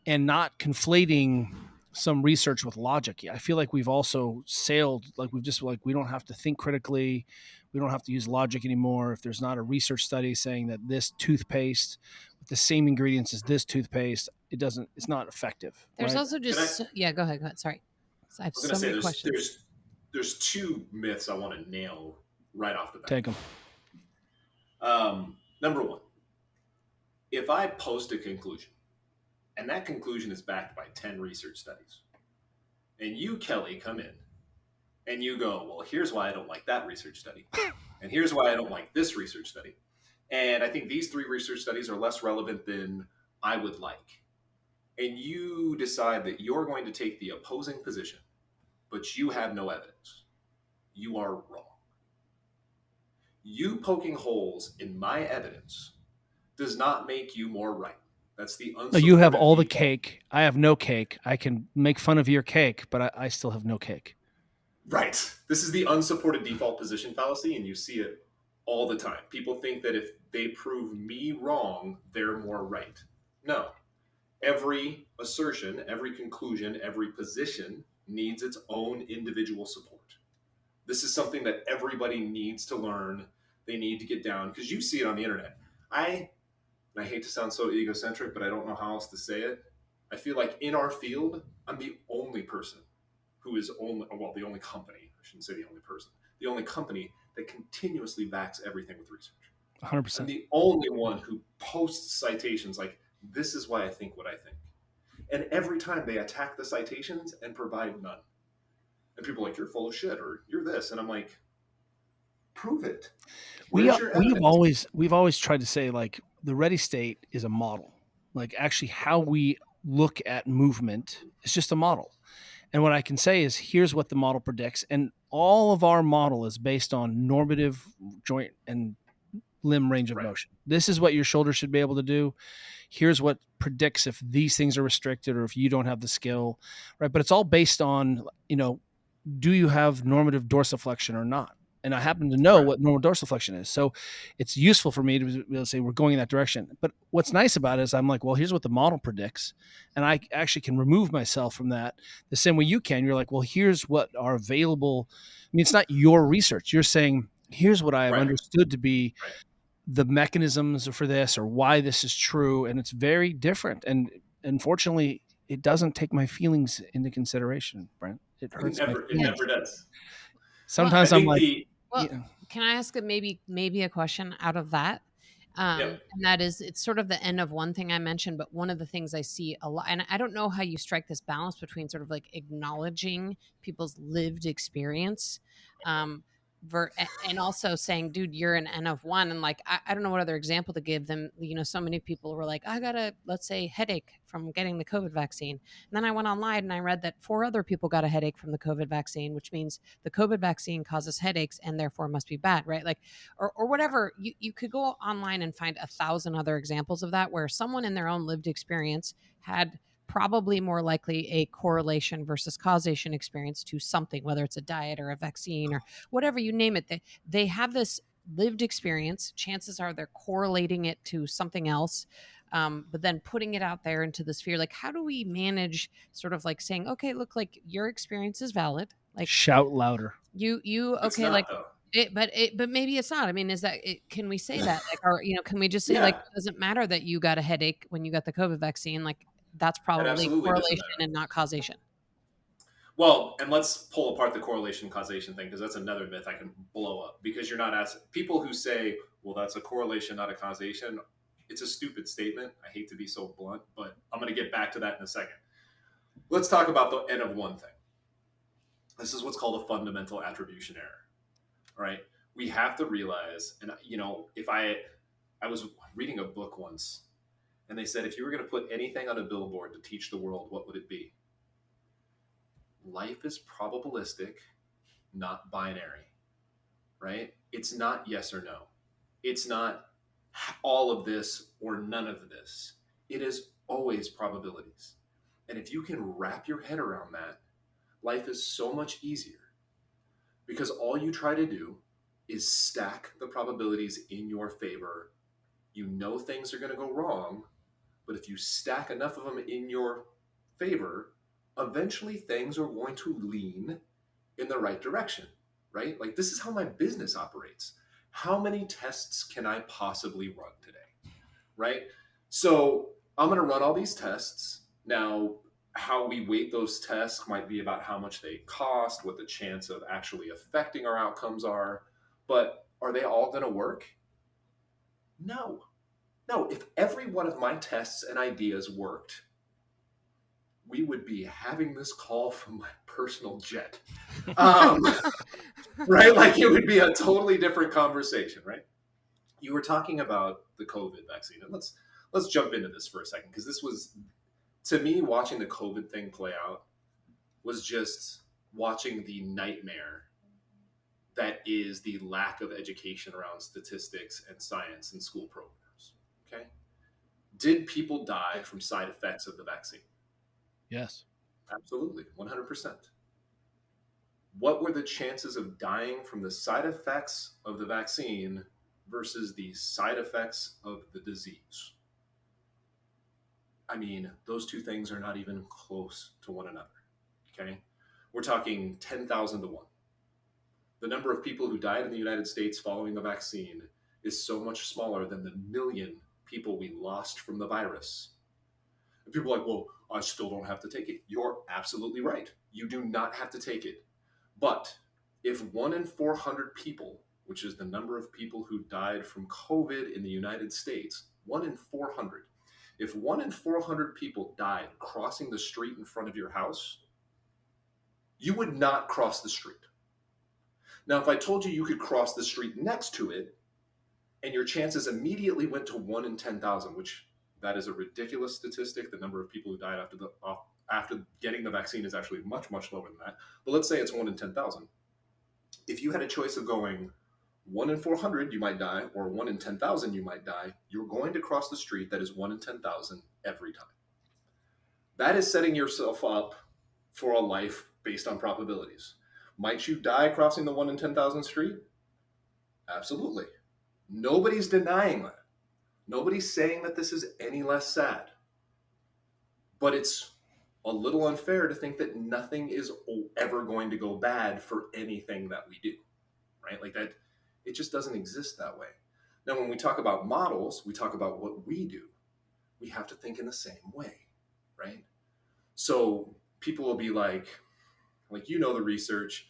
and not conflating some research with logic. I feel like we've also sailed, like we don't have to think critically. We don't have to use logic anymore. If there's not a research study saying that this toothpaste with the same ingredients as this toothpaste, it's not effective. There's Right? also Can I? just, yeah, go ahead. Go ahead. Sorry. I have I was gonna so say many there's questions. there's two myths I want to nail right off the bat. Take them. Number one, if I post a conclusion and that conclusion is backed by 10 research studies, and you, Kelly, come in and you go, well, here's why I don't like that research study, and here's why I don't like this research study. And I think these 3 research studies are less relevant than I would like. And you decide that you're going to take the opposing position, but you have no evidence. You are wrong. You poking holes in my evidence does not make you more right. That's the No, you have unsupported all the default. cake. I have no cake. I can make fun of your cake, but I still have no cake. Right. This is the unsupported default position fallacy, and you see it all the time. People think that if they prove me wrong, they're more right. No. Every assertion, every conclusion, every position needs its own individual support. This is something that everybody needs to learn. They need to get down because you see it on the internet. I hate to sound so egocentric, but I don't know how else to say it. I feel like in our field, I'm the only person who is the only company, I shouldn't say the only person, the only company that continuously backs everything with research. 100%. I'm the only one who posts citations like, this is why I think what I think. And every time they attack the citations and provide none. And people are like, you're full of shit or you're this. And I'm like, prove it. Where's your evidence? We've always tried to say like the ready state is a model. Like actually how we look at movement is just a model. And what I can say is here's what the model predicts. And all of our model is based on normative joint and limb range of Right. motion. This is what your shoulder should be able to do. Here's what predicts if these things are restricted or if you don't have the skill, right? But it's all based on, do you have normative dorsiflexion or not? And I happen to know Right. what normal dorsiflexion is. So it's useful for me to be able to say we're going in that direction. But what's nice about it is I'm like, well, here's what the model predicts. And I actually can remove myself from that the same way you can. You're like, well, here's what are available. I mean, it's not your research. You're saying, here's what I have Right. understood to be Right. the mechanisms for this or why this is true. And it's very different. And unfortunately, it doesn't take my feelings into consideration, Brent. It hurts my It feelings. never does. Sometimes I I'm think like, Well, yeah. can I ask maybe a question out of that? Yep. And that is, it's sort of the end of one thing I mentioned, but one of the things I see a lot, and I don't know how you strike this balance between sort of like acknowledging people's lived experience, and also saying, dude, you're an N of one. And like, I don't know what other example to give them. So many people were like, I got a, let's say, headache from getting the COVID vaccine. And then I went online and I read that 4 other people got a headache from the COVID vaccine, which means the COVID vaccine causes headaches and therefore must be bad, right? Like, or whatever. You could go online and find 1,000 other examples of that where someone in their own lived experience had probably more likely a correlation versus causation experience to something, whether it's a diet or a vaccine or whatever you name it. They have this lived experience. Chances are they're correlating it to something else, but then putting it out there into the sphere. Like, how do we manage sort of like saying, okay, look, like your experience is valid. Like Shout louder. you It's okay, not like though. but maybe it's not. I mean, is that it, can we say that? Like, or can we just say like Yeah, it doesn't matter that you got a headache when you got the COVID vaccine? Like that's it probably absolutely doesn't correlation matter. and not causation. Well, and let's pull apart the correlation causation thing because that's another myth I can blow up. Because you're not asking people who say, "Well, that's a correlation, not a causation." It's a stupid statement. I hate to be so blunt, but I'm going to get back to that in a second. Let's talk about the N of one thing. This is what's called a fundamental attribution error. All right, we have to realize, and if I was reading a book once, and they said if you were going to put anything on a billboard to teach the world, what would it be? Life is probabilistic, not binary, right? It's not yes or no. It's not all of this or none of this. It is always probabilities. And if you can wrap your head around that, life is so much easier because all you try to do is stack the probabilities in your favor. You know things are going to go wrong, but if you stack enough of them in your favor, eventually things are going to lean in the right direction, right? Like this is how my business operates. How many tests can I possibly run today, right? So I'm going to run all these tests. Now, how we weight those tests might be about how much they cost, what the chance of actually affecting our outcomes are. But are they all going to work? No. No, if every one of my tests and ideas worked, we would be having this call from my personal jet. Right? Like it would be a totally different conversation, right? You were talking about the COVID vaccine, and let's jump into this for a second because this was, to me, watching the COVID thing play out was just watching the nightmare that is the lack of education around statistics and science in school programs. Okay, did people die from side effects of the vaccine? Yes. Absolutely, 100%. What were the chances of dying from the side effects of the vaccine versus the side effects of the disease? I mean, those two things are not even close to one another. Okay. We're talking 10,000 to 1. The number of people who died in the United States following the vaccine is so much smaller than the million people we lost from the virus. And people are like, well, I still don't have to take it. You're absolutely right. You do not have to take it. But if 1 in 400 people, which is the number of people who died from COVID in the United States, 1 in 400, if 1 in 400 people died crossing the street in front of your house, you would not cross the street. Now, if I told you you could cross the street next to it, and your chances immediately went to 1 in 10,000, which that is a ridiculous statistic. The number of people who died after getting the vaccine is actually much, much lower than that. But let's say it's 1 in 10,000. If you had a choice of going 1 in 400, you might die, or 1 in 10,000, you might die, you're going to cross the street that is 1 in 10,000 every time. That is setting yourself up for a life based on probabilities. Might you die crossing the 1 in 10,000 street? Absolutely. Nobody's denying that. Nobody's saying that this is any less sad. But it's a little unfair to think that nothing is ever going to go bad for anything that we do, right? Like that, it just doesn't exist that way. Now, when we talk about models, we talk about what we do. We have to think in the same way, right? So people will be like the research.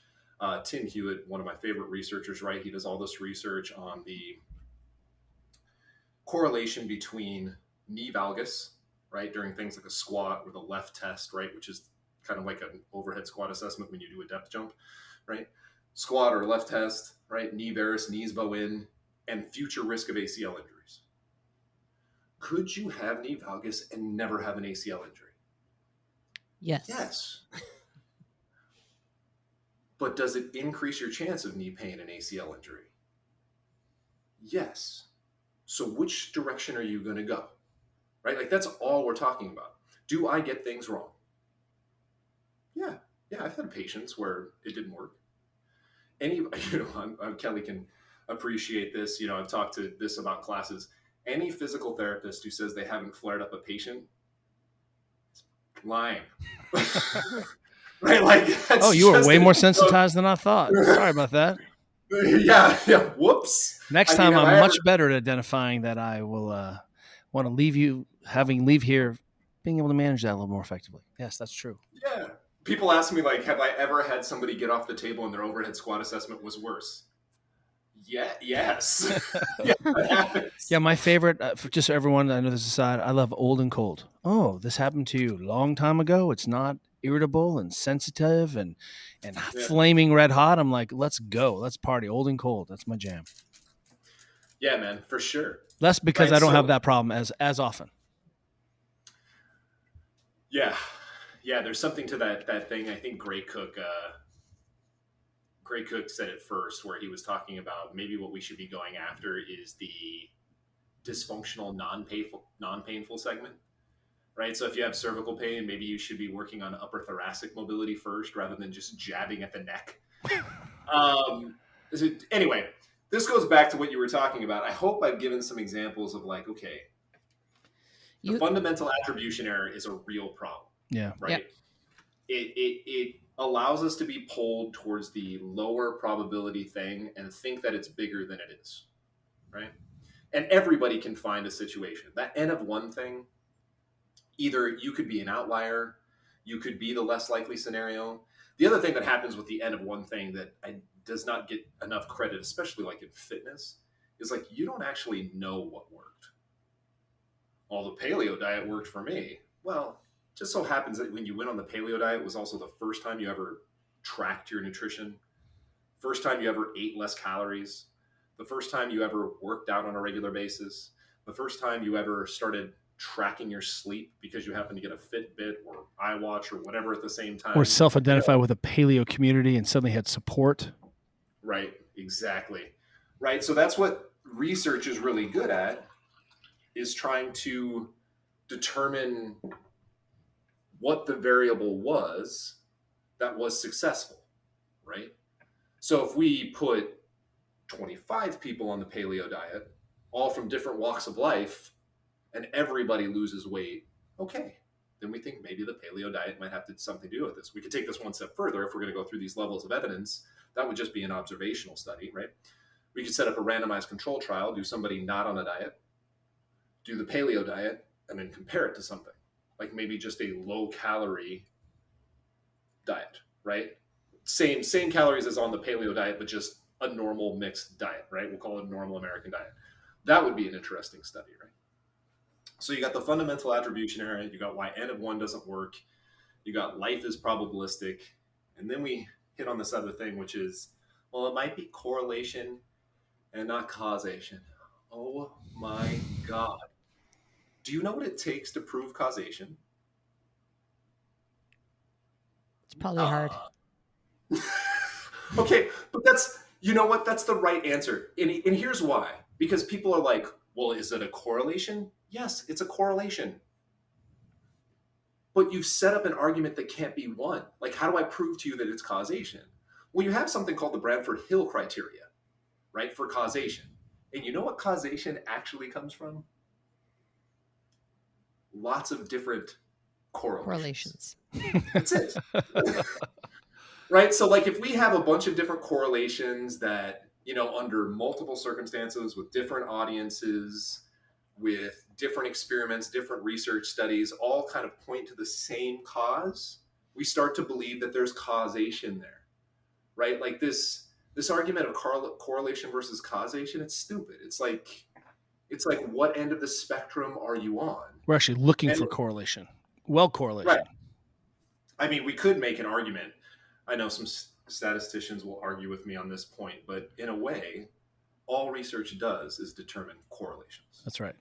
Tim Hewitt, one of my favorite researchers, right? He does all this research on the correlation between knee valgus, right, during things like a squat or the left test, right, which is kind of like an overhead squat assessment when you do a depth jump, right? Squat or left test, right? Knee varus, knees bow in, and future risk of ACL injuries. Could you have knee valgus and never have an ACL injury? Yes. Yes. But does it increase your chance of knee pain and ACL injury? Yes. So which direction are you going to go? Right? Like that's all we're talking about. Do I get things wrong? Yeah, I've had patients where it didn't work. Kelly can appreciate this. I've talked to this about classes. Any physical therapist who says they haven't flared up a patient is lying. Right? Like, Oh, you are way more sensitized than I thought. Sorry about that. Yeah. Whoops. Next time I'm much better at identifying that. I will want to leave here, being able to manage that a little more effectively. Yes, that's true. Yeah. People ask me, like, have I ever had somebody get off the table and their overhead squat assessment was worse? Yeah. Yes. Yeah, that happens. Yeah, my favorite, for just everyone, I know this aside, I love old and cold. Oh, this happened to you a long time ago. It's not irritable and sensitive and flaming red hot. I'm like, let's go. Let's party. Old and cold. That's my jam. Yeah, man, for sure. Less because I don't have that problem as often. Yeah. Yeah, there's something to that thing. I think Gray Cook said it first, where he was talking about maybe what we should be going after is the dysfunctional, non-painful segment, right? So if you have cervical pain, maybe you should be working on upper thoracic mobility first, rather than just jabbing at the neck. Anyway, this goes back to what you were talking about. I hope I've given some examples of, like, okay, the fundamental attribution error is a real problem. Yeah. Right. Yep. It allows us to be pulled towards the lower probability thing and think that it's bigger than it is. Right. And everybody can find a situation. That N of 1 thing, either you could be an outlier, you could be the less likely scenario. The other thing that happens with the N of 1 thing that does not get enough credit, especially like in fitness, is like you don't actually know what worked. Well, the paleo diet worked for me. Well, just so happens that when you went on the paleo diet was also the first time you ever tracked your nutrition, first time you ever ate less calories, the first time you ever worked out on a regular basis, the first time you ever started tracking your sleep because you happened to get a Fitbit or iWatch or whatever at the same time. Or self-identify with a paleo community and suddenly had support. Right, exactly. Right, so that's what research is really good at, is trying to determine what the variable was that was successful, right? So if we put 25 people on the paleo diet, all from different walks of life, and everybody loses weight, okay, then we think maybe the paleo diet might have something to do with this. We could take this one step further. If we're going to go through these levels of evidence, that would just be an observational study, right? We could set up a randomized control trial, do somebody not on a diet, do the paleo diet, and then compare it to something, like maybe just a low-calorie diet, right? Same calories as on the paleo diet, but just a normal mixed diet, right? We'll call it a normal American diet. That would be an interesting study, right? So you got the fundamental attribution error, you got why N of 1 doesn't work, you got life is probabilistic, and then we hit on this other thing, which is, well, it might be correlation and not causation. Oh my God. Do you know what it takes to prove causation? It's probably hard. Okay, but that's, you know what? That's the right answer. And here's why. Because people are like, well, is it a correlation? Yes, it's a correlation. But you've set up an argument that can't be won. Like, how do I prove to you that it's causation? Well, you have something called the Bradford-Hill criteria, right, for causation. And you know what causation actually comes from? Lots of different correlations. That's it. Right? So, like, if we have a bunch of different correlations that, under multiple circumstances with different audiences, with different experiments, different research studies, all kind of point to the same cause, we start to believe that there's causation there, right? Like this argument of correlation versus causation, it's stupid. It's like, what end of the spectrum are you on? We're actually looking for correlation. Well, correlation. Right. I mean, we could make an argument. I know some statisticians will argue with me on this point, but in a way, all research does is determine correlations. That's right.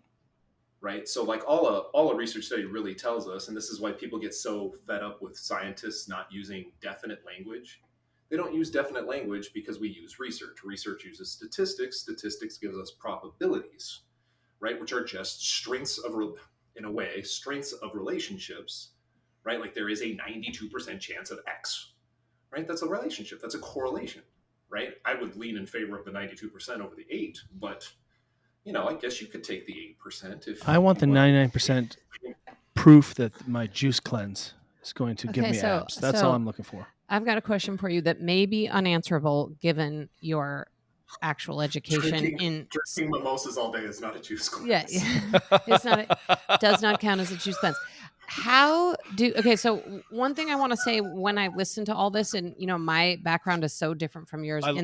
Right? So like all a research study really tells us, and this is why people get so fed up with scientists not using definite language. They don't use definite language because we use research. Research uses statistics. Statistics gives us probabilities, right? Which are just strengths of relationships, right? Like there is a 92% chance of X, right? That's a relationship. That's a correlation. right? I would lean in favor of the 92% over the 8, but I guess you could take the 8% if I want the 99% proof that my juice cleanse is going to give me abs. That's all I'm looking for. I've got a question for you that may be unanswerable given your actual education drinking mimosas all day is not a juice cleanse. Yeah. It's not, does not count as a juice cleanse. So one thing I want to say when I listen to all this, and my background is so different from yours I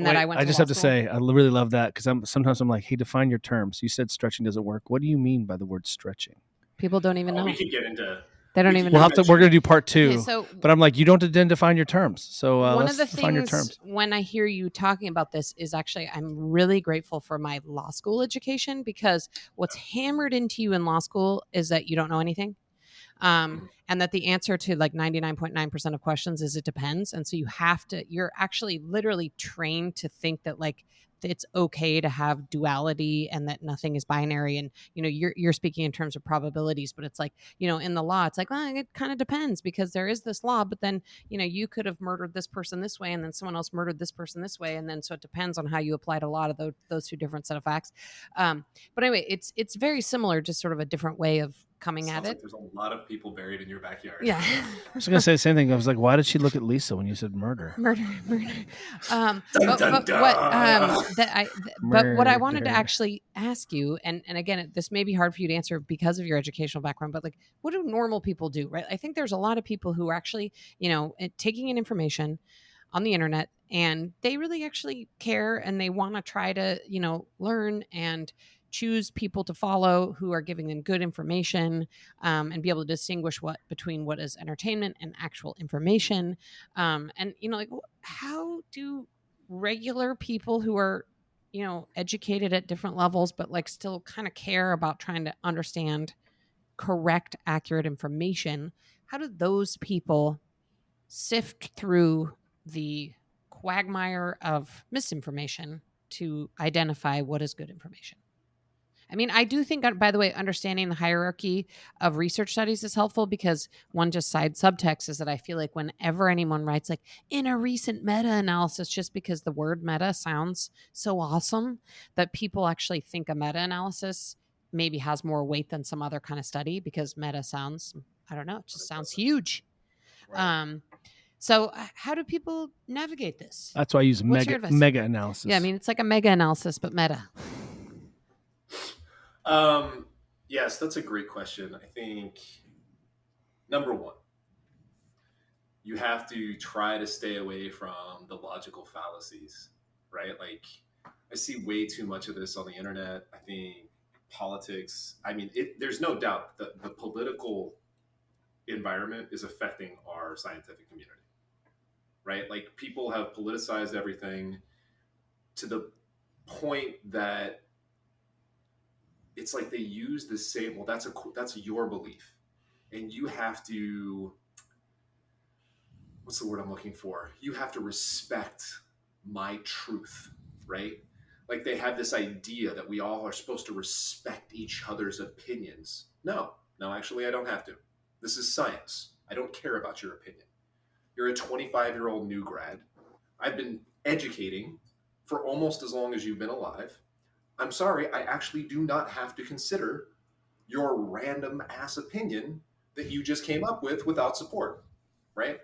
just have to say, I really love that because sometimes I'm like, hey, define your terms. You said stretching doesn't work. What do you mean by the word stretching? People don't even know. We can get into. They don't even know. We're going to do part 2. Okay, but I'm like, you don't then define your terms. So one let's of the define your things terms. when I hear you talking about this is actually I'm really grateful for my law school education, because what's hammered into you in law school is that you don't know anything. And that the answer to like 99.9% of questions is it depends. And so you're actually literally trained to think that like it's okay to have duality and that nothing is binary. And, you're speaking in terms of probabilities, but it's like, in the law, it's like, well, it kind of depends because there is this law, but then, you could have murdered this person this way and then someone else murdered this person this way. And then, so it depends on how you applied a lot of those two different set of facts. But anyway, it's very similar, just sort of a different way of coming at it. Like there's a lot of people buried in your backyard. Yeah. I was going to say the same thing. I was like, why did she look at Lisa when you said murder? Murder. But what I wanted to actually ask you, and again, this may be hard for you to answer because of your educational background, but like, what do normal people do, right? I think there's a lot of people who are actually, taking in information on the internet and they really actually care and they want to try to, learn and choose people to follow who are giving them good information, and be able to distinguish between what is entertainment and actual information. And, like, how do regular people who are, educated at different levels, but like still kind of care about trying to understand correct, accurate information, how do those people sift through the quagmire of misinformation to identify what is good information? I mean, I do think, by the way, understanding the hierarchy of research studies is helpful, because one just side subtext is that I feel like whenever anyone writes like in a recent meta-analysis, just because the word meta sounds so awesome that people actually think a meta-analysis maybe has more weight than some other kind of study, because meta sounds, I don't know, it just sounds huge. Right. So how do people navigate this? That's why I use mega analysis. Yeah, I mean, it's like a mega analysis, but meta. Yes, that's a great question. I think, number one, you have to try to stay away from the logical fallacies, right? Like, I see way too much of this on the internet. I think politics, there's no doubt that the political environment is affecting our scientific community, right? Like, people have politicized everything to the point that it's like they use the same, well, that's your belief. And you have to, what's the word I'm looking for? You have to respect my truth, right? Like, they have this idea that we all are supposed to respect each other's opinions. No, actually, I don't have to. This is science. I don't care about your opinion. You're a 25-year-old new grad. I've been educating for almost as long as you've been alive. I'm sorry, I actually do not have to consider your random ass opinion that you just came up with without support, right?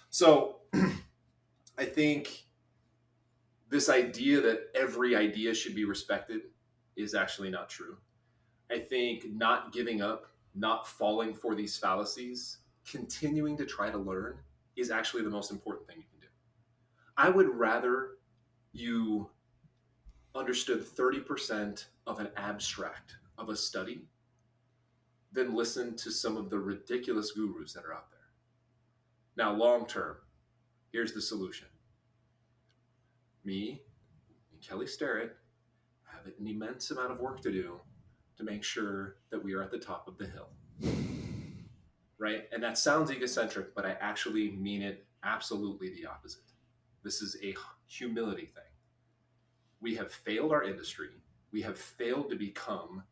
So I think this idea that every idea should be respected is actually not true. I think not giving up, not falling for these fallacies, continuing to try to learn is actually the most important thing you can do. I would rather you understood 30% of an abstract of a study than listen to some of the ridiculous gurus that are out there. Now, long term, here's the solution. Me and Kelly Starrett have an immense amount of work to do to make sure that we are at the top of the hill. Right? And that sounds egocentric, but I actually mean it absolutely the opposite. This is a humility thing. We have failed our industry. We have failed to become,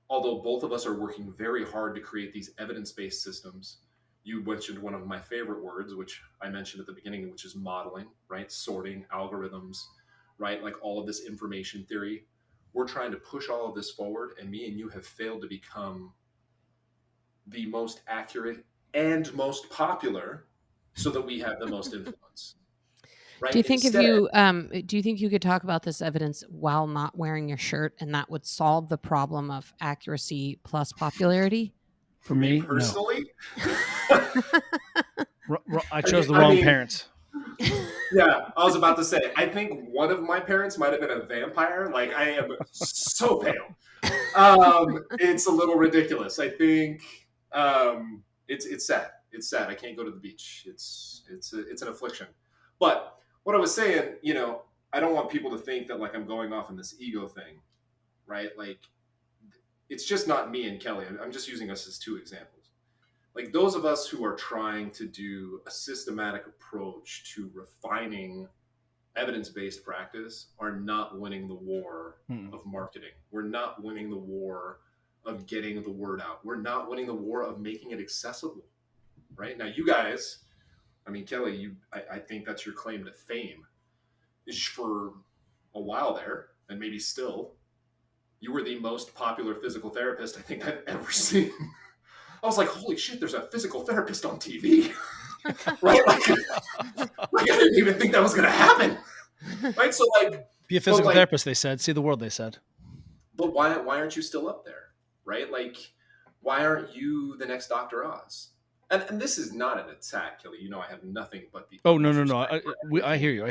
although both of us are working very hard to create these evidence-based systems, You mentioned one of my favorite words, which I mentioned at the beginning, which is modeling, right? Sorting, algorithms, right? Like all of this information theory. We're trying to push all of this forward, and me and you have failed to become the most accurate and most popular so that we have the most influence, Do you right? think if Instead, you do you think you could talk about this evidence while not wearing your shirt, and that would solve the problem of accuracy plus popularity? For me me, no. personally, I chose the I wrong mean, parents. yeah, I was about to say, I think one of my parents might have been a vampire. Like, I am so pale. It's a little ridiculous. I think it's sad. It's sad. I can't go to the beach. It's an affliction. But what I was saying, I don't want people to think that like I'm going off in this ego thing, right? Like it's just not me and Kelly. I'm just using us as two examples. Like those of us who are trying to do a systematic approach to refining evidence-based practice are not winning the war of marketing. We're not winning the war of getting the word out. We're not winning the war of making it accessible. Right now, you guys, I mean, Kelly, I think that's your claim to fame. Is for a while there, and maybe still, you were the most popular physical therapist I think I've ever seen. I was like, holy shit, there's a physical therapist on TV. Right? Like I didn't even think that was going to happen. Right? So, like, be a physical therapist, they said. See the world, they said. But why aren't you still up there? Right? Like, why aren't you the next Dr. Oz? And this is not an attack, Kelly. I have nothing but the. Oh, no. I hear you.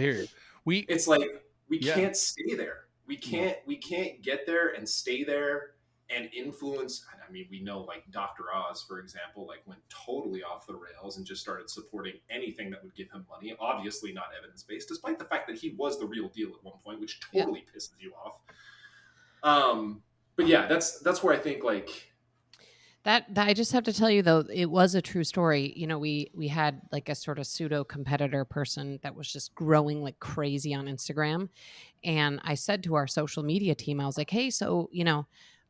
It's like we can't stay there. We can't get there and stay there and influence. I mean, we know like Dr. Oz, for example, like went totally off the rails and just started supporting anything that would give him money. Obviously not evidence-based, despite the fact that he was the real deal at one point, which totally pisses you off. But yeah, that's where I think like that I just have to tell you though, it was a true story. We had like a sort of pseudo competitor person that was just growing like crazy on Instagram. And I said to our social media team, I was like, hey, so,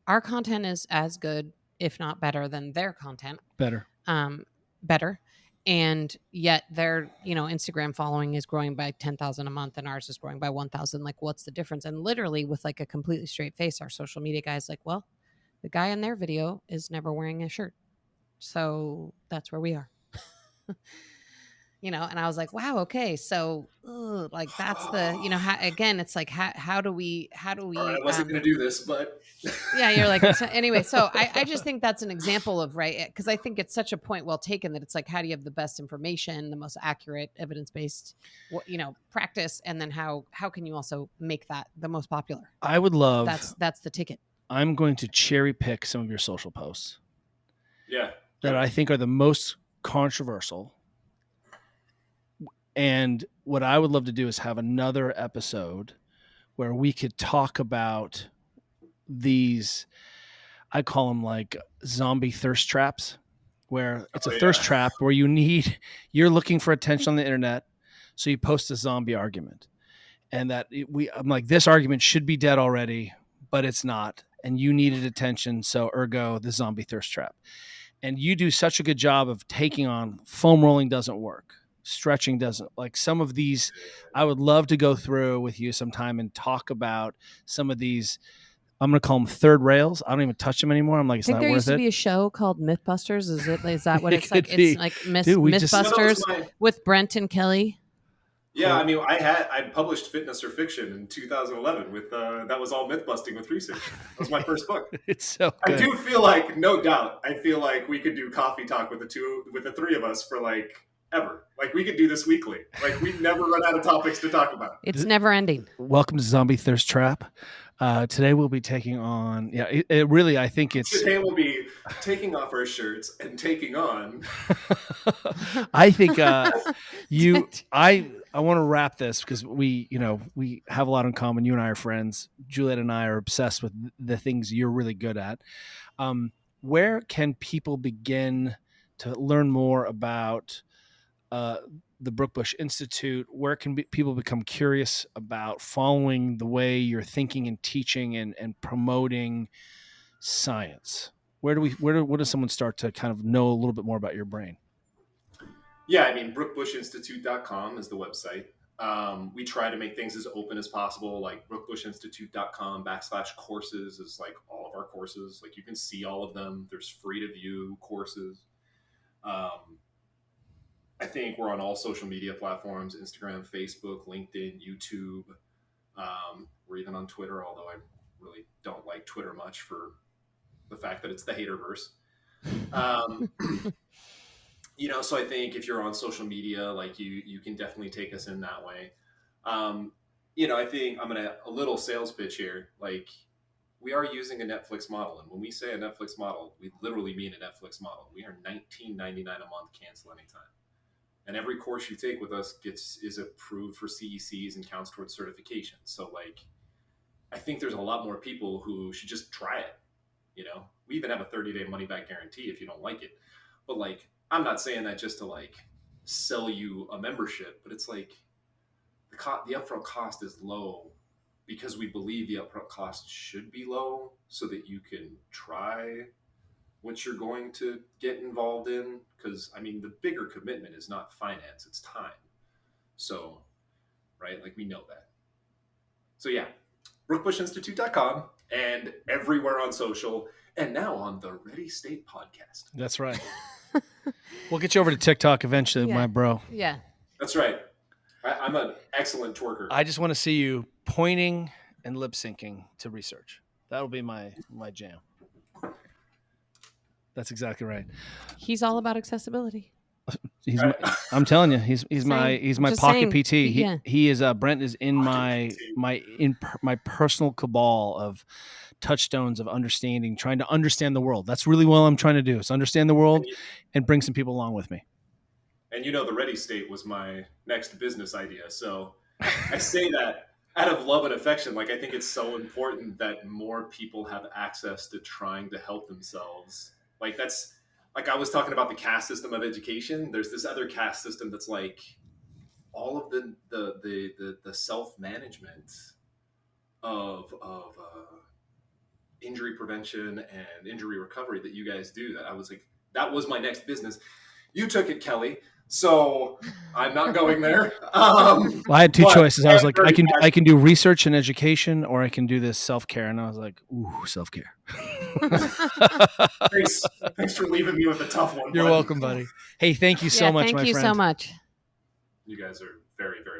our content is as good, if not better than their content. Better. And yet their, Instagram following is growing by 10,000 a month and ours is growing by 1,000. Like, what's the difference? And literally with like a completely straight face, our social media guy's like, well, the guy in their video is never wearing a shirt. So that's where we are. And I was like, wow, okay. So like that's the, again, it's like, how do we, all right, I wasn't going to do this, but yeah, you're like, anyway. So I just think that's an example of, right. Cause I think it's such a point well taken that it's like, how do you have the best information, the most accurate evidence-based, practice? And then how can you also make that the most popular? I would love, that's the ticket. I'm going to cherry pick some of your social posts. Yeah. That I think are the most controversial. And what I would love to do is have another episode where we could talk about these, I call them like zombie thirst traps, where it's a thirst trap where you're looking for attention on the internet. So you post a zombie argument and that I'm like, this argument should be dead already, but it's not. And you needed attention. So ergo the zombie thirst trap. And you do such a good job of taking on foam rolling doesn't work. Stretching doesn't. Like some of these, I would love to go through with you sometime and talk about some of these. I'm going to call them third rails. I don't even touch them anymore. I'm like, it's not worth it. There used to be a show called Mythbusters. Is that what it's like? Be. It's like Mythbusters with Brent and Kelly. Yeah, I mean, I published Fitness or Fiction in 2011 with that was all myth busting with research. That was my first book. It's so good. I do feel like, no doubt, I feel like we could do coffee talk with the three of us for like ever. Like we could do this weekly. Like we never run out of topics to talk about. It's never ending. Welcome to Zombie Thirst Trap. Today we'll be taking on. Yeah, it really. I think it's. Today we'll be taking off our shirts and taking on. I think I want to wrap this because we have a lot in common. You and I are friends. Juliet and I are obsessed with the things you're really good at. Where can people begin to learn more about the Brookbush Institute? Where can people become curious about following the way you're thinking and teaching and promoting science? Where does someone start to kind of know a little bit more about your brain? Yeah, I mean, brookbushinstitute.com is the website. We try to make things as open as possible, like brookbushinstitute.com/courses is like all of our courses. Like you can see all of them. There's free to view courses. Um, I think we're on all social media platforms: Instagram, Facebook, LinkedIn, YouTube. We're even on Twitter, although I really don't like Twitter much for the fact that it's the haterverse. Um, so I think if you're on social media, like you can definitely take us in that way. Um, I think I'm gonna a little sales pitch here. Like we are using a Netflix model, and when we say a Netflix model, we literally mean a Netflix model. We are $19.99 a month, cancel anytime. And every course you take with us is approved for CECs and counts towards certification. So like, I think there's a lot more people who should just try it. We even have a 30-day money back guarantee if you don't like it. But like, I'm not saying that just to like sell you a membership, but it's like the upfront cost is low because we believe the upfront cost should be low so that you can try what you're going to get involved in. Because I mean, the bigger commitment is not finance, it's time. So, right, like we know that. So yeah, brookbushinstitute.com and everywhere on social, and now on the Ready State podcast. That's right. We'll get you over to TikTok eventually, my bro. Yeah. That's right. I'm an excellent twerker. I just want to see you pointing and lip syncing to research. That'll be my jam. That's exactly right. He's all about accessibility. I'm telling you, he's my pocket PT. He is Brent is in my personal cabal of touchstones of understanding, trying to understand the world. That's really what I'm trying to do. Is understand the world and bring some people along with me. And the Ready State was my next business idea. So I say that out of love and affection. Like I think it's so important that more people have access to trying to help themselves. Like that's like I was talking about the caste system of education. There's this other caste system that's like all of the self-management of injury prevention and injury recovery that you guys do. That I was like, that was my next business. You took it, Kelly. So I'm not going there. Well, I had two choices. I was like, I can do research and education, or I can do this self-care. And I was like, ooh, self-care. Thanks for leaving me with a tough one. You're welcome, buddy. Hey, thank you so much, my friend. Thank you so much. You guys are very, very